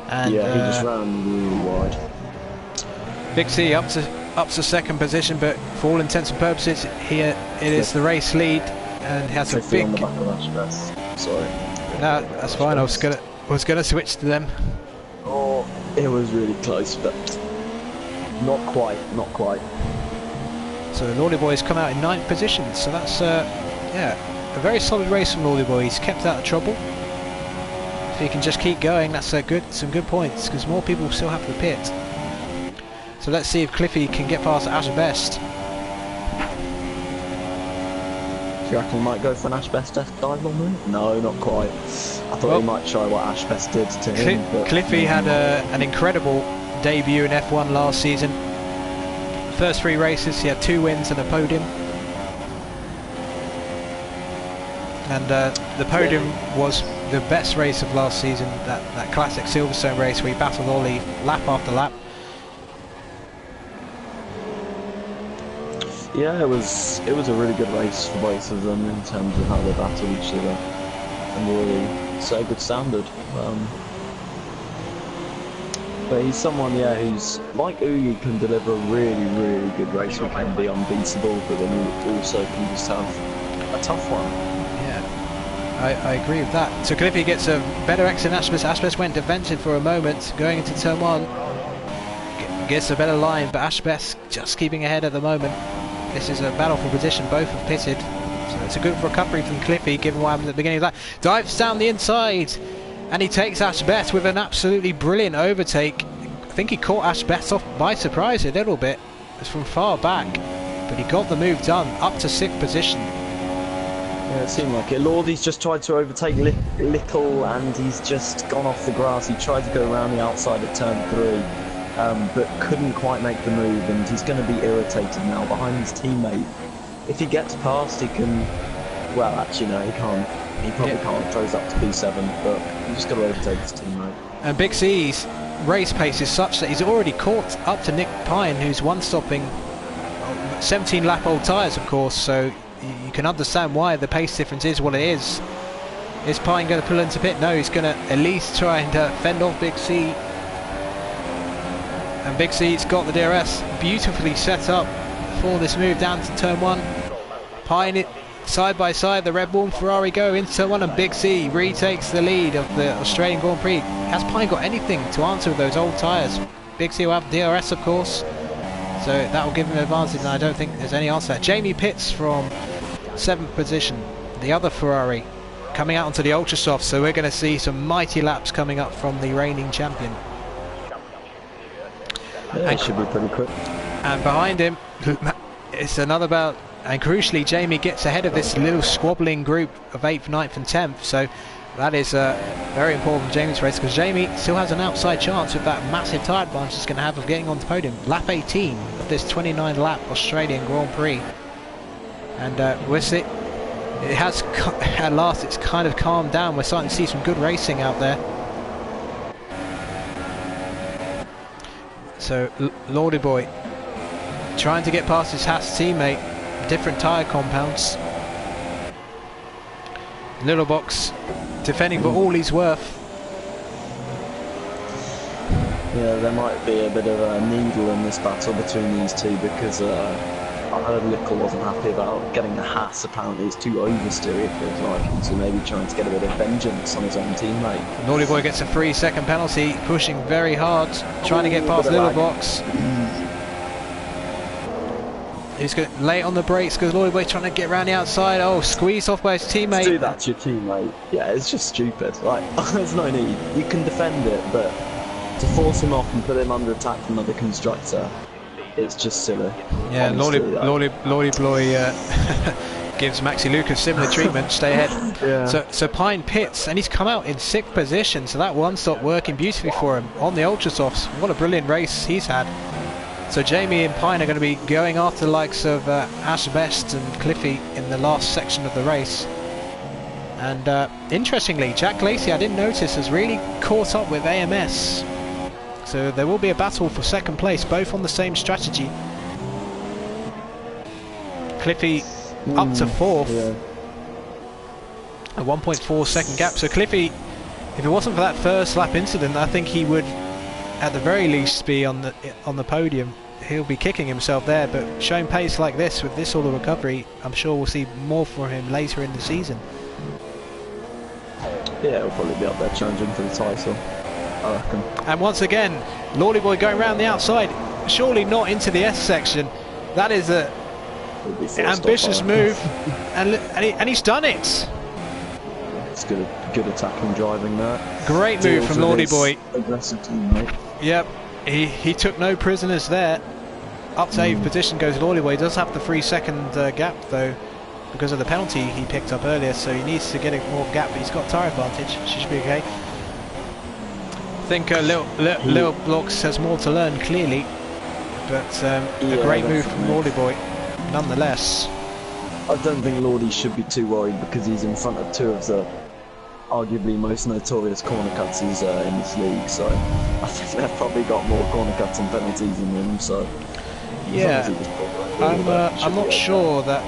A: And
B: yeah, he just ran really wide.
A: Big C up to second position, but for all intents and purposes, here it is the race lead, and has a big.
B: On the back of sorry.
A: No, that's fine. I was gonna switch to them.
B: Oh, it was really close, but. Not quite.
A: So the Naughty Boy's come out in 9th position, so that's yeah, a very solid race from Naughty Boy. He's kept out of trouble. If he can just keep going, that's some good points, because more people still have to pit. So let's see if Cliffy can get past Ashbest.
B: Do you reckon he might go for an Ashbest death dive on him? No, not quite. I thought he might try what Ashbest did to him. But
A: Cliffy had an incredible debut in F1 last season. First 3 races he had 2 wins and a podium, and the podium was the best race of last season, that classic Silverstone race where he battled Ollie lap after lap.
B: Yeah, it was a really good race for both of them in terms of how they battled each other, and really set a good standard. But he's someone, who's like Oogie, can deliver a really, really good race, or can be unbeatable, but then he also can just have a tough one.
A: Yeah, I agree with that. So Cliffy gets a better exit than Ashbest. Ashbest went defensive for a moment, going into turn 1. Gets a better line, but Ashbest just keeping ahead at the moment. This is a battle for position, both have pitted. So it's a good recovery from Cliffy, given what happened at the beginning of that. Dives down the inside. And he takes Ashbest with an absolutely brilliant overtake. I think he caught Ashbest off by surprise a little bit. It's from far back, but he got the move done, up to 6th position.
B: Yeah, it seemed like it. Lordy's just tried to overtake Little, and he's just gone off the grass. He tried to go around the outside at turn 3, but couldn't quite make the move, and he's going to be irritated now behind his teammate. If he gets past, he can... Well, actually, no, he can't. He probably can't, throws up to P7, but he's just got to overtake his teammate.
A: And Big C's race pace is such that he's already caught up to Nick Pine, who's one-stopping 17-lap old tyres, of course, so you can understand why the pace difference is what it is. Is Pine going to pull into pit? No, he's going to at least try and fend off Big C. And Big C's got the DRS beautifully set up for this move down to turn 1. Pine it side by side, the Red Bull and Ferrari go into turn 1, and Big C retakes the lead of the Australian Grand Prix. Has Pine got anything to answer with those old tyres? Big C will have DRS, of course, so that will give him an advantage, and I don't think there's any answer. Jamie Pitts from 7th position, the other Ferrari, coming out onto the ultra soft, so we're going to see some mighty laps coming up from the reigning champion.
B: Yeah, it should be pretty quick.
A: And behind him, it's another bout, and crucially Jamie gets ahead of this little squabbling group of 8th, 9th and 10th, so that is very important for Jamie's race, because Jamie still has an outside chance with that massive tyre advantage he's going to have of getting on the podium. Lap 18 of this 29 lap Australian Grand Prix, and we'll see. It has, at last, it's kind of calmed down. We're starting to see some good racing out there. So, Lordy Boy trying to get past his Haas teammate, different tyre compounds. Little Box defending for all he's worth.
B: Yeah, there might be a bit of a needle in this battle between these two, because I heard Little wasn't happy about getting a Haas. Apparently he's too oversteer, it feels like, so maybe trying to get a bit of vengeance on his own teammate.
A: Naughty Boy gets a 3-second penalty, pushing very hard, trying to get past Little Box. He's going to lay on the brakes because Naughty Boy trying to get around the outside. Oh, squeezed off by his teammate.
B: Do that to your teammate. Yeah, it's just stupid. Like, there's no need. You can defend it, but to force him off and put him under attack from another constructor, it's just silly.
A: Yeah, Lordy Boy gives MaxiLuca similar treatment, stay ahead.
B: Yeah.
A: So Pine pits, and he's come out in 6th position, so that one stop working beautifully for him on the Ultra Softs. What a brilliant race he's had. So Jamie and Pine are going to be going after the likes of Ash Best and Cliffy in the last section of the race. And interestingly, XJackLacey, I didn't notice, has really caught up with AMS. So there will be a battle for 2nd place, both on the same strategy. Cliffy up to 4th, a 1.4 second gap. So Cliffy, if it wasn't for that first lap incident, I think he would, at the very least, be on the podium. He'll be kicking himself there, but showing pace like this with this sort of recovery, I'm sure we'll see more from him later in the season.
B: Yeah, he'll probably be up there challenging for the title, I reckon.
A: And once again, Lordy Boy going around the outside, surely not into the S section. That is a ambitious move, and he's done it.
B: It's good attacking driving there.
A: Great move from Lordy Boy.
B: Aggressive teammate.
A: Yep, he took no prisoners there. Up to 8th position goes Lordy Boy. He does have the 3-second gap though, because of the penalty he picked up earlier, so he needs to get a more gap, but he's got tyre advantage. Should be okay. I think Lil Blocks has more to learn, clearly, but a great move from Lordy Boy nonetheless.
B: I don't think Lordy should be too worried, because he's in front of 2 of the arguably most notorious corner cuts in this league, so I think they've probably got more corner cuts and penalties than him, so
A: yeah, I'm not sure that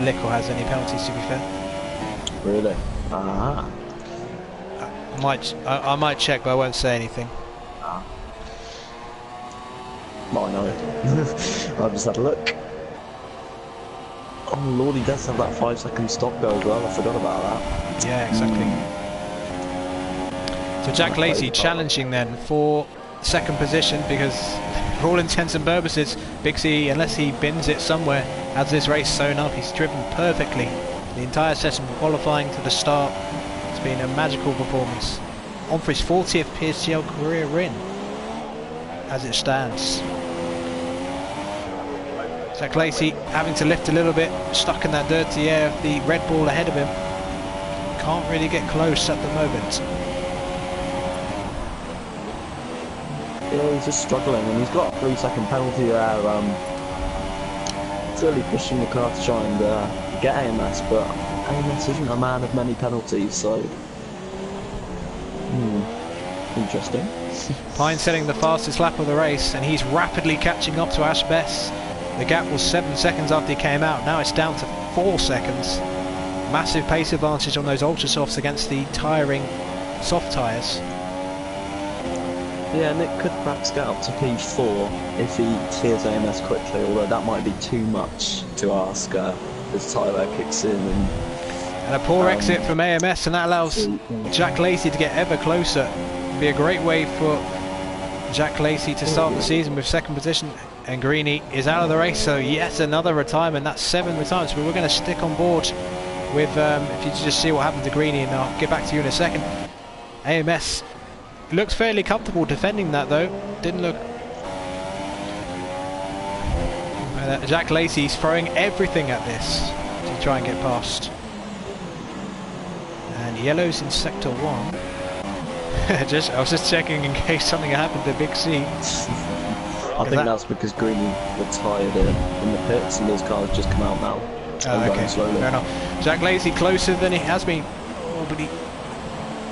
A: Lickle has any penalties, to be fair.
B: Really? Ah.
A: I might check, but I won't say anything.
B: I know. I've just had a look. Oh, Lordy does have that 5-second stop go as well. I forgot about that.
A: Yeah, exactly. So XJackLacey challenging then for 2nd position, because for all intents and purposes, Big C, unless he bins it somewhere, has this race sewn up. He's driven perfectly the entire session from qualifying to the start. It's been a magical performance. On for his 40th PSGL career win, as it stands. XJackLacey having to lift a little bit, stuck in that dirty air of the Red Bull ahead of him. Can't really get close at the moment.
B: Yeah, he's just struggling, and he's got a 3-second penalty there. It's really pushing the car to try and get AMS, but AMS isn't a man of many penalties, so interesting.
A: Pine setting the fastest lap of the race, and he's rapidly catching up to Ash Bess. The gap was 7 seconds after he came out. Now it's down to 4 seconds. Massive pace advantage on those ultra softs against the tiring soft tyres.
B: Yeah, Nick could perhaps get up to P4 if he clears AMS quickly, although that might be too much to ask as tyre wear kicks in.
A: And a poor exit from AMS, and that allows XJackLacey to get ever closer. It'd be a great way for XJackLacey to start the season with second position, and Greeny is out of the race, so yet another retirement. That's 7 retirements, but we're going to stick on board with, if you just see what happened to Greeny, and I'll get back to you in a second. AMS looks fairly comfortable defending that though, didn't look... XJackLacey's throwing everything at this to try and get past. And yellow's in sector 1. I was just checking in case something happened to Big C.
B: I think that's because Greeny retired in the pits and those cars just come out now.
A: Oh, okay, fair enough. XJackLacey closer than he has been. Oh, but he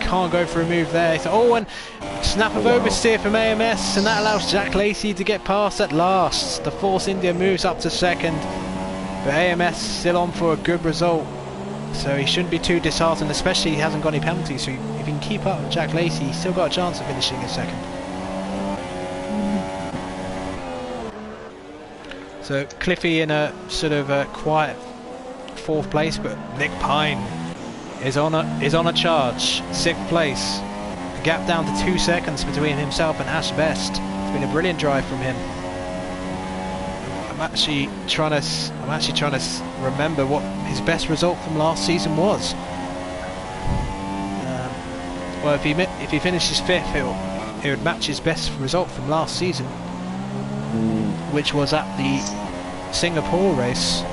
A: can't go for a move there. So, oh, and snap of oversteer from AMS, and that allows XJackLacey to get past at last. The Force India moves up to second, but AMS still on for a good result. So he shouldn't be too disheartened, especially he hasn't got any penalties. So if he can keep up with XJackLacey, he's still got a chance of finishing in second. So Cliffy in a sort of a quiet 4th place, but Nick Pine is on a charge, 6th place. The gap down to 2 seconds between himself and Ash Best. It's been a brilliant drive from him. I'm actually trying to remember what his best result from last season was. Well, if he finishes 5th, it would match his best result from last season, which was at the Singapore race.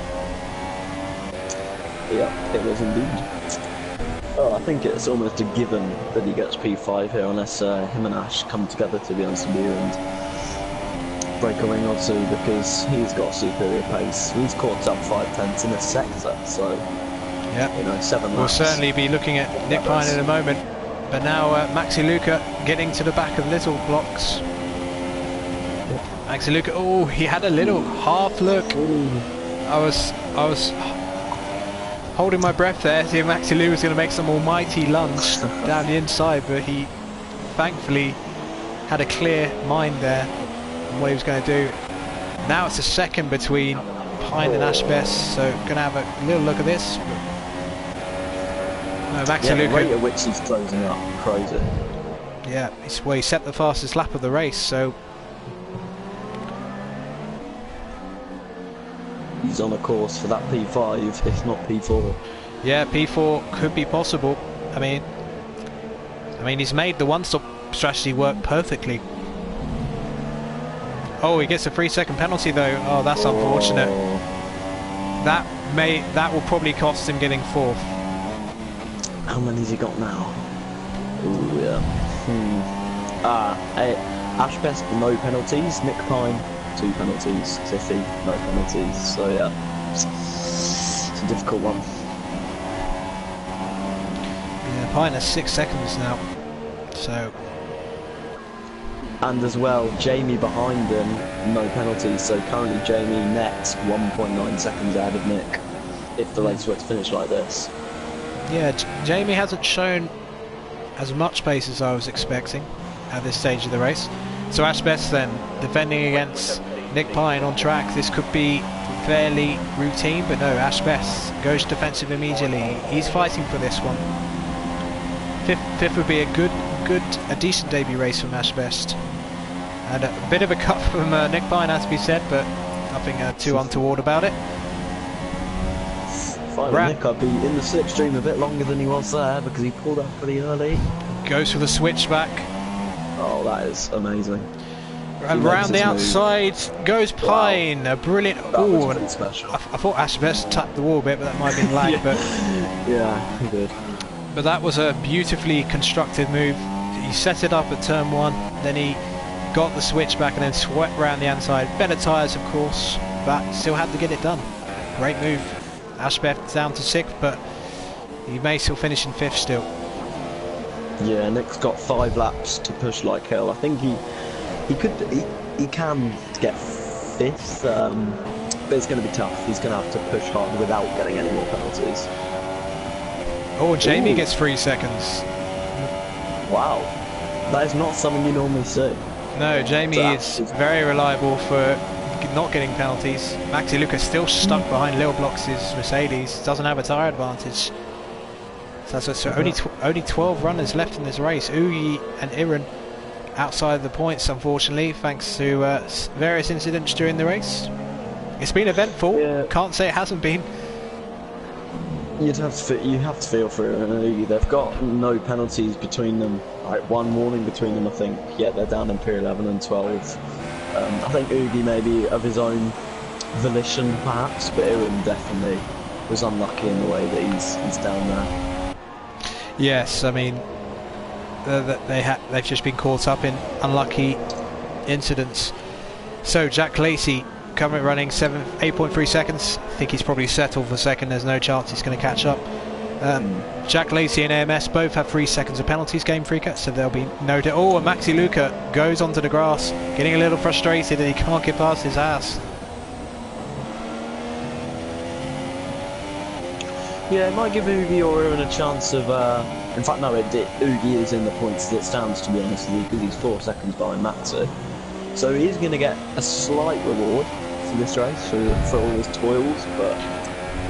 B: Yeah, it was indeed. Oh, I think it's almost a given that he gets P5 here, unless him and Ash come together, to be honest with you, and break a ring or two, because he's got superior pace. He's caught up 5/10 in a sector, so
A: yeah,
B: you know, 7 laps.
A: We'll certainly be looking at Nick Pine in a moment, but now MaxiLuca getting to the back of little blocks. MaxiLuca, oh, he had a little half look. I was holding my breath there, seeing MaxiLuca was going to make some almighty lunge down the inside, but he thankfully had a clear mind there on what he was going to do. Now it's a second between Pine and Ash Best, so going to have a little look at this. No, MaxiLuca.
B: Yeah, the rate at which he's closing up, crazy.
A: Yeah, he set the fastest lap of the race, so
B: he's on a course for that P5, if not P4.
A: Yeah, P4 could be possible. I mean, he's made the one-stop strategy work perfectly. Oh, he gets a 3-second penalty though. Oh, that's unfortunate. That will probably cost him getting 4th.
B: How many has he got now? Ooh, yeah. Ash Best, no penalties. Nick Pine, 2 penalties. Cliffy, no penalties. So yeah, it's a difficult one.
A: Yeah, Pine has 6 seconds now. So.
B: And as well, Jamie behind him, no penalties. So currently Jamie next 1.9 seconds ahead of Nick, if the race were to finish like this.
A: Yeah, Jamie hasn't shown as much pace as I was expecting at this stage of the race. So Ash Best then, defending against Nick Pine on track. This could be fairly routine, but no, Ash Best goes defensive immediately. He's fighting for this one. Fifth would be a decent debut race from Ash Best. And a bit of a cut from Nick Pine, has to be said, but nothing too untoward about it.
B: Finally, Nick, I'd be in the slipstream a bit longer than he was there because he pulled up pretty early.
A: Goes for the switchback.
B: Oh, that is amazing.
A: And round the outside goes Pine. Wow. A brilliant.
B: That was really special.
A: I thought Ash Best tapped the wall a bit, but that might have been lag.
B: Yeah.
A: But
B: yeah, he did.
A: But that was a beautifully constructed move. He set it up at turn 1, then he got the switchback and then swept round the outside. Better tyres, of course, but still had to get it done. Great move. Ash Best down to 6th, but he may still finish in 5th still.
B: Yeah, Nick's got 5 laps to push like hell. I think he can get 5th but it's going to be tough. He's going to have to push hard without getting any more penalties.
A: Oh, Jamie
B: Ooh.
A: gets 3 seconds.
B: Wow, that is not something you normally see.
A: No, Jamie is very reliable for not getting penalties. MaxiLuca still stuck behind Lil Blox's Mercedes, doesn't have a tyre advantage. So only 12 runners left in this race. Oogie and Iran outside the points, unfortunately, thanks to various incidents during the race. It's been eventful.
B: Yeah.
A: Can't say it hasn't been.
B: You have to feel for it, and Oogie. They've got no penalties between them. Like 1 warning between them, I think. Yeah, they're down in P11 and 12. I think Oogie maybe of his own volition, perhaps, but Iran definitely was unlucky in the way that he's down there.
A: Yes, I mean they've just been caught up in unlucky incidents. So XJackLacey currently running 8.3 seconds. I think he's probably settled for second. There's no chance he's going to catch up. XJackLacey and AMS both have 3 seconds of penalties, game freaker, so there'll be no doubt. Oh, and MaxiLuca goes onto the grass, getting a little frustrated that he can't get past his ass.
B: Yeah, it might give Oogie or Iran a chance of. In fact, no, Oogie is in the points as it stands, to be honest with you, because he's 4 seconds behind Maxi. So he's going to get a slight reward for this race for all his toils, but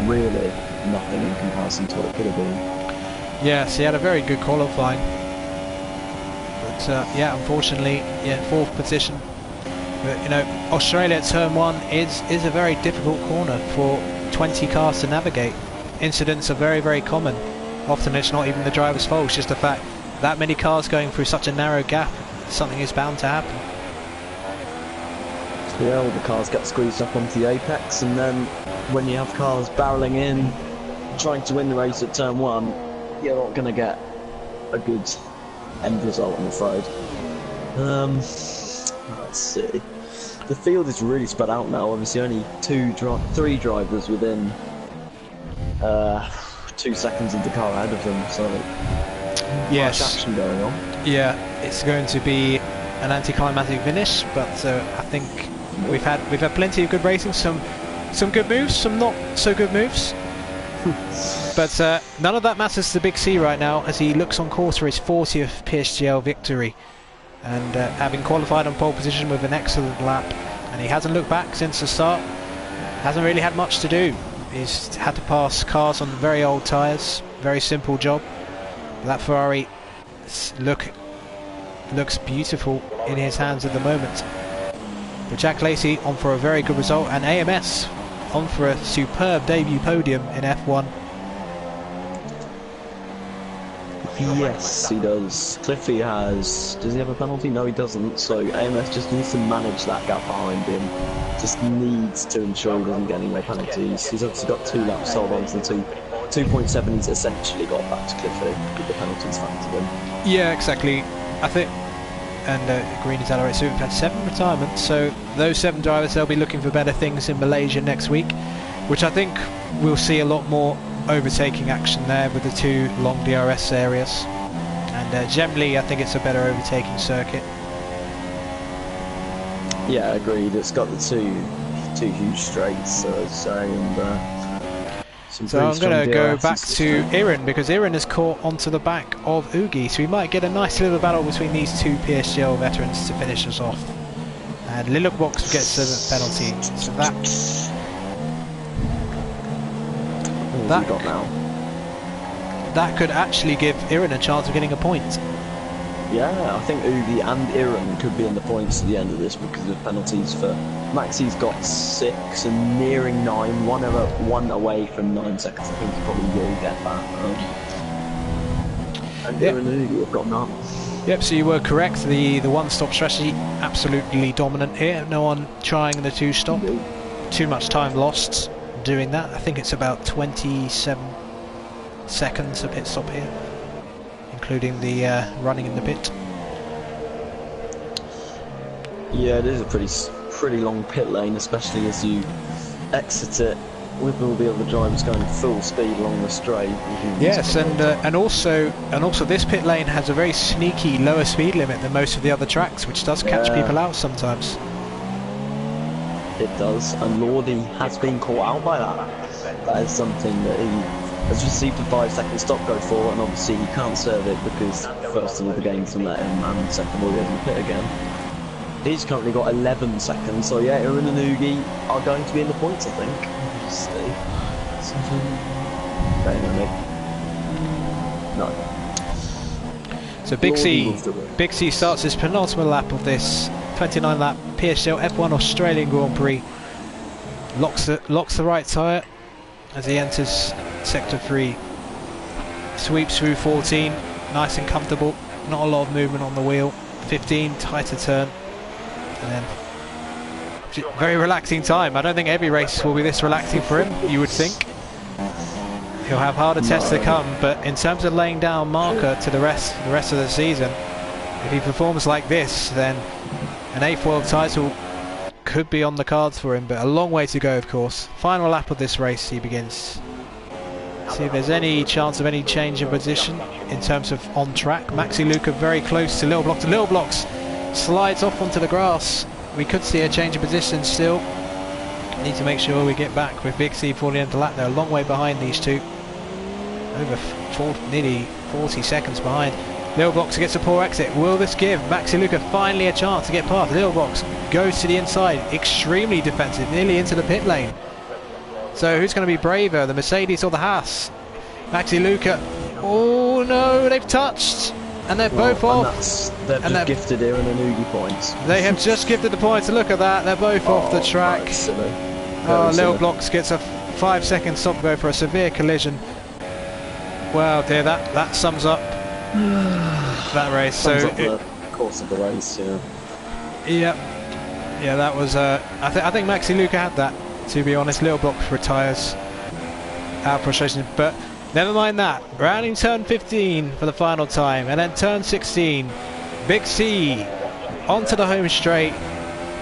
B: really nothing in comparison to what it could have been.
A: Yes, he had a very good qualifying, but yeah, unfortunately, yeah, 4th position. But you know, Australia at turn 1 is a very difficult corner for 20 cars to navigate. Incidents are very, very common. Often it's not even the driver's fault, it's just the fact that many cars going through such a narrow gap, something is bound to happen.
B: Yeah, all the cars get squeezed up onto the apex, and then when you have cars barreling in, trying to win the race at turn 1, you're not going to get a good end result, I'm afraid. Let's see. The field is really spread out now. Obviously, only 3 drivers within 2 seconds of the car ahead of them. So
A: yes,
B: much action going on.
A: Yeah, it's going to be an anticlimactic finish, but I think we've had plenty of good racing. Some good moves, some not so good moves. But none of that matters to Big C right now, as he looks on course for his 40th PSGL victory, and having qualified on pole position with an excellent lap, and he hasn't looked back since the start. Hasn't really had much to do. He's had to pass cars on very old tyres. Very simple job. That Ferrari looks beautiful in his hands at the moment. But XJackLacey on for a very good result, and AMS on for a superb debut podium in F1.
B: Yes, he does. Cliffy does he have a penalty? No, he doesn't. So AMS just needs to manage that gap behind him. Just needs to ensure he doesn't get any more penalties. He's obviously got 2 laps sold on to the 2.7 he's essentially got back to Cliffy with the penalties factored in.
A: Yeah, exactly. I think, and Greeny LFC, so we've had 7 retirements, so those 7 drivers, they'll be looking for better things in Malaysia next week, which I think we'll see a lot more overtaking action there with the 2 long DRS areas, and generally I think it's a better overtaking circuit.
B: Yeah, agreed. It's got the two huge straights, so I'd say, and
A: so I'm going to go back to Iran, because Iran has caught onto the back of Oogie, so we might get a nice little battle between these 2 PSGL veterans to finish us off. And Lillobox gets a penalty, so that could actually give Iran a chance of getting a point.
B: Yeah, I think Oogie and Iran could be in the points at the end of this because of penalties. For Maxi's got 6 and nearing 9, one away from 9 seconds. I think he probably will get that. And
A: yep.
B: Iran and Oogie have got none.
A: Yep, so you were correct. The one-stop strategy absolutely dominant here. No one trying the 2-stop. Too much time lost doing that. I think it's about 27 seconds a pit stop here, including the running in the pit.
B: Yeah, it is a pretty long pit lane, especially as you exit it with all the other drivers going full speed along the straight.
A: Yes, and also this pit lane has a very sneaky lower speed limit than most of the other tracks, which does catch people out sometimes.
B: it does, and Lordy has been caught out by that. That is something that he has received a 5-second stop go for, and obviously he can't serve it because first of all the game can let him, and second of all he has to pit again. He's currently got 11 seconds, so yeah, Aaron and Oogie are going to be in the points, I think. Just see. Something. No.
A: So Big C starts his penultimate lap of this 29 lap PSGL F1 Australian Grand Prix. Locks the right tyre as he enters sector 3. Sweeps through 14, nice and comfortable, not a lot of movement on the wheel. 15, tighter turn, and then very relaxing time. I don't think every race will be this relaxing for him, you would think. He'll have harder tests to come, but in terms of laying down marker to the rest of the season, if he performs like this, then an 8th world title could be on the cards for him, but a long way to go, of course. Final lap of this race, he begins. See if there's any chance of any change of position in terms of on track. MaxiLuca very close to Little Blocks. Little Blocks slides off onto the grass. We could see a change of position still. Need to make sure we get back with Big C falling into lap. They're a long way behind these two. Over nearly 40 seconds behind. Little Box gets a poor exit. Will this give MaxiLuca finally a chance to get past? Little Box goes to the inside, extremely defensive, nearly into the pit lane. So who's going to be braver, the Mercedes or the Haas? MaxiLuca, oh no, they've touched, and they're both off.
B: They've just gifted Aaron and Oogie points.
A: They have just gifted the points. Look at that, they're both off the track. Little Box gets a 5-second stop go for a severe collision. Well, dear, that sums up that race.
B: Sums up the course of the race,
A: yeah. Yeah, that was. I think MaxiLuca had that. To be honest, Little Box retires out of frustration, but never mind that. Rounding turn 15 for the final time, and then turn 16. Big C onto the home straight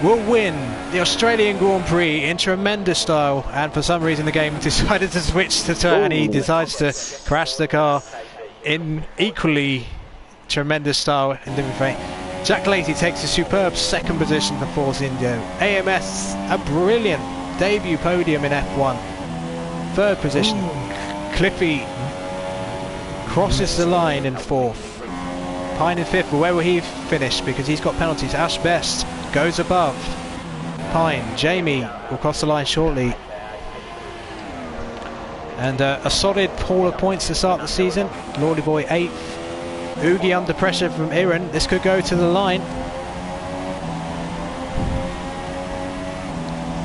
A: will win the Australian Grand Prix in tremendous style, and for some reason the game decided to switch to turn and he decides to crash the car in equally tremendous style in different way. XJackLacey takes a superb second position for Force India. AMS, a brilliant debut podium in F1. Third position. Cliffy crosses the line in 4th. Pine in 5th, but where will he finish? Because he's got penalties. Ash Best goes above Pine. Jamie will cross the line shortly. And a solid pool of points to start the season. Lordy Boy 8th. Oogie under pressure from Iran. This could go to the line.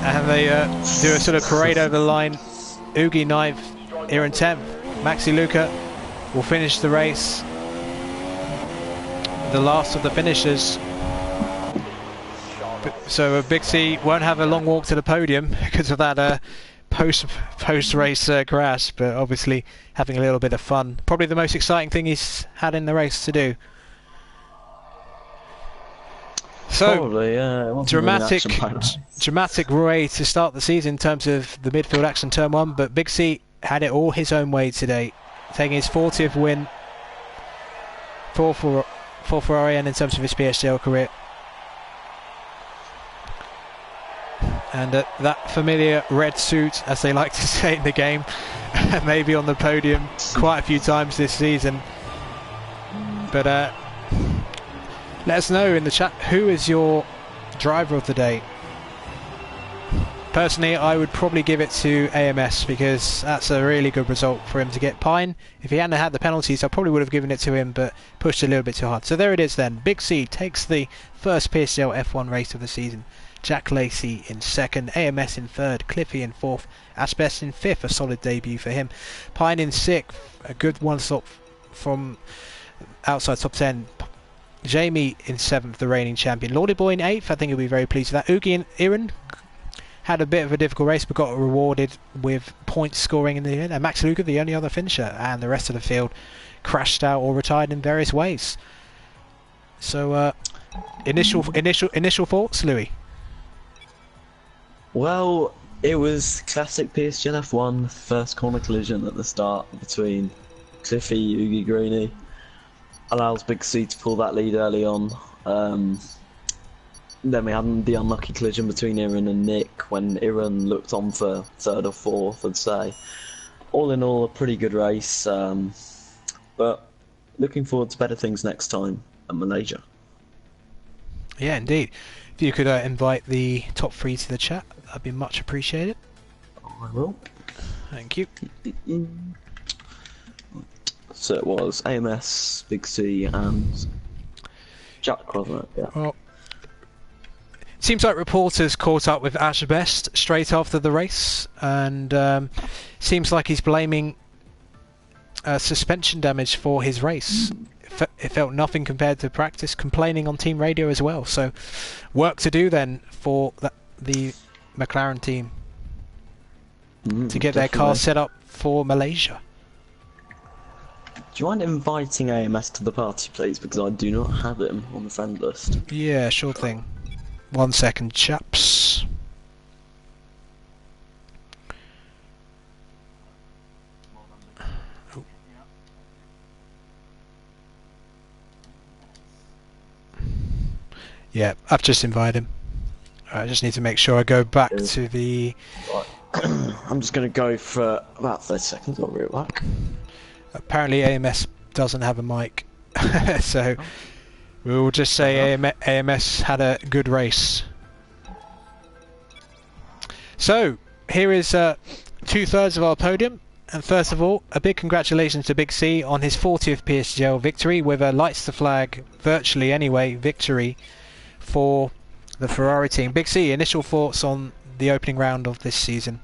A: And they do a sort of parade over the line. Oogie 9th, Iran 10th. MaxiLuca will finish the race. The last of the finishers. So Big C won't have a long walk to the podium because of that post-race crash, but obviously having a little bit of fun. Probably the most exciting thing he's had in the race to do. So
B: probably, yeah,
A: dramatic way to start the season in terms of the midfield action turn 1, but Big C had it all his own way today, taking his 40th win for Ferrari and in terms of his PSGL career. And that familiar red suit, as they like to say in the game, maybe on the podium quite a few times this season. But let us know in the chat, who is your driver of the day? Personally, I would probably give it to AMS because that's a really good result for him to get Pine. If he hadn't had the penalties, I probably would have given it to him, but pushed a little bit too hard. So there it is then. Big C takes the first PSGL F1 race of the season. XJackLacey in 2nd, AMS in 3rd, Cliffy in 4th, Asbest in 5th, a solid debut for him. Pine in 6th, a good one stop from outside top 10. Jamie in 7th, the reigning champion. Lordy Boy in 8th, I think he'll be very pleased with that. Oogie and Iran had a bit of a difficult race but got rewarded with points scoring in the end. And MaxiLuca, the only other finisher, and the rest of the field crashed out or retired in various ways. So initial thoughts, Louis?
B: Well, it was classic PSGL F1, first corner collision at the start between Cliffy, Oogie, Greeny. Allows Big C to pull that lead early on. then we had the unlucky collision between Iran and Nick when Iran looked on for third or fourth, I'd say. All in all, a pretty good race, but looking forward to better things next time at Malaysia.
A: Yeah, indeed. If you could invite the top 3 to the chat, that'd be much appreciated.
B: I will.
A: Thank you.
B: So it was AMS, Big C, and Jack, wasn't it? Yeah.
A: Well, seems like reporters caught up with Best straight after the race, and seems like he's blaming suspension damage for his race. It felt nothing compared to practice, complaining on team radio as well. So, work to do then for the McLaren team to get their car set up for Malaysia.
B: Do you mind inviting AMS to the party, please? Because I do not have him on the friend list.
A: Yeah, sure thing. 1 second, chaps. Oh. Yeah, I've just invited him. I just need to make sure I go back to the...
B: Right. I'm just going to go for about 30 seconds, I'll be right back.
A: Apparently AMS doesn't have a mic, so we'll just say AMS had a good race. So, here is 2/3 of our podium, and first of all, a big congratulations to Big C on his 40th PSGL victory, with a lights to flag, virtually anyway, victory for the Ferrari team. Big C, initial thoughts on the opening round of this season?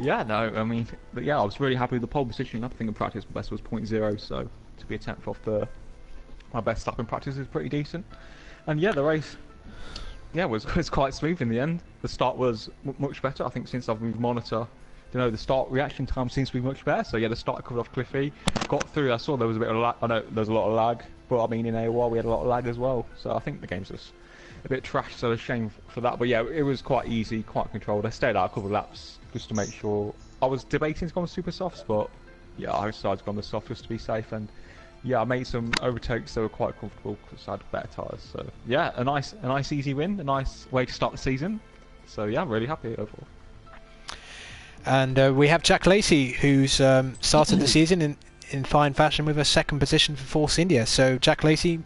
C: Yeah, no, I mean, but yeah, I was really happy with the pole positioning. I think in practice my best was 0.0, so to be a 10th off my best lap in practice is pretty decent. And yeah, the race, yeah, was quite smooth in the end. The start was much better. I think since I've moved monitor, you know, the start reaction time seems to be much better. So yeah, the start covered off Cliffy, got through. I saw there was a bit of lag. I know there's a lot of lag, but I mean in AOR we had a lot of lag as well. So I think the game's just a bit trash, so a shame for that. But yeah, it was quite easy, quite controlled. I stayed out a couple of laps just to make sure. I was debating to go on super softs, but yeah, I decided to go on the soft just to be safe. And yeah, I made some overtakes that were quite comfortable because I had better tyres. So yeah, a nice easy win, a nice way to start the season. So yeah, I'm really happy overall.
A: And we have XJackLacey, who's started the season in fine fashion with a second position for Force India. So XJackLacey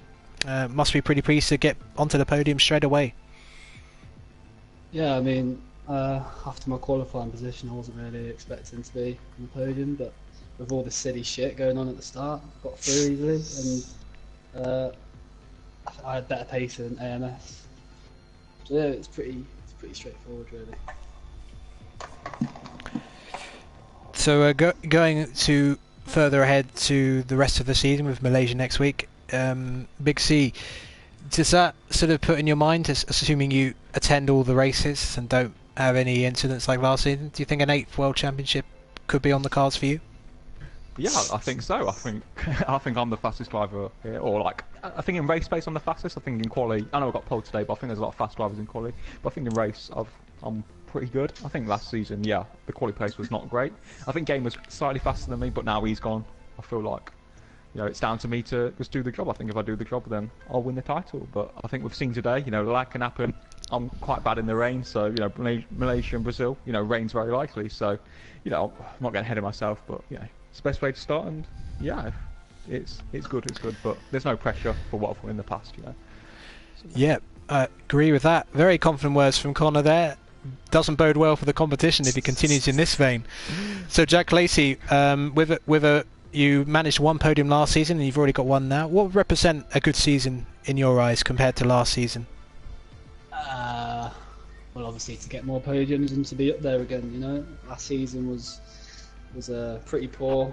A: must be pretty pleased to get onto the podium straight away.
D: Yeah, I mean, after my qualifying position, I wasn't really expecting to be on the podium, but with all the silly shit going on at the start, I got through easily, and I had better pace than AMS. So yeah, it's pretty straightforward, really.
A: So going to further ahead to the rest of the season with Malaysia next week, Big C, does that sort of put in your mind, assuming you attend all the races and don't have any incidents like last season, do you think an 8th World Championship could be on the cards for you?
C: Yeah, I think so. I think I'm the fastest driver here, or like I think in race pace I'm the fastest. I think in quali, I know I got pole today, but I think there's a lot of fast drivers in quali. But I think in race I'm pretty good. I think last season, yeah, the quali pace was not great. I think Game was slightly faster than me, but now he's gone. I feel like, you know, it's down to me to just do the job. I think if I do the job, then I'll win the title. But I think we've seen today, you know, lag can happen. I'm quite bad in the rain, so you know, Malaysia and Brazil, you know, rain's very likely. So, you know, I'm not getting ahead of myself, but you know, it's the best way to start. And yeah, it's good, but there's no pressure for what I've won in the past, you know. So,
A: yeah, I agree with that. Very confident words from Connor there. Doesn't bode well for the competition if he continues in this vein. So XJackLacey, you managed one podium last season and you've already got one now. What would represent a good season in your eyes compared to last season?
D: Well, obviously to get more podiums and to be up there again. You know, last season was pretty poor.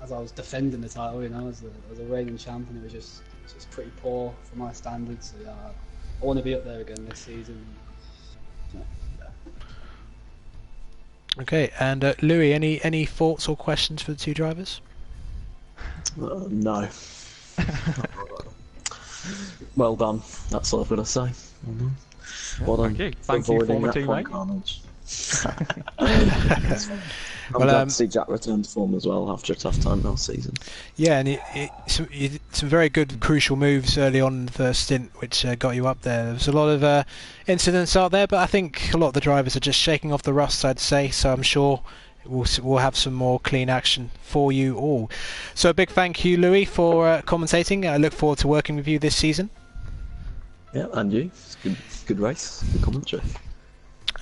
D: As I was defending the title, you know, as a reigning champion, it was just pretty poor for my standards. So, yeah, I want to be up there again this season. Yeah.
A: Okay, and Louis, any thoughts or questions for the two drivers?
B: No. Well done. That's all I've got to say. Well done.
C: Thank you, former teammate.
B: I'm glad to see Jack return to form as well after a tough time last season.
A: Yeah, and some very good crucial moves early on in the first stint, which got you up there. There was a lot of incidents out there, but I think a lot of the drivers are just shaking off the rust, I'd say. So I'm sure we'll have some more clean action for you all. So a big thank you, Louis, for commentating. I look forward to working with you this season.
B: Yeah, and you. It's good race, good commentary.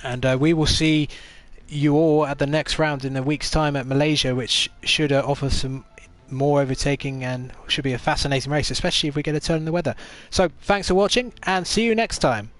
A: And we will see you all at the next round in a week's time at Malaysia, which should offer some more overtaking and should be a fascinating race, especially if we get a turn in the weather. So thanks for watching and see you next time.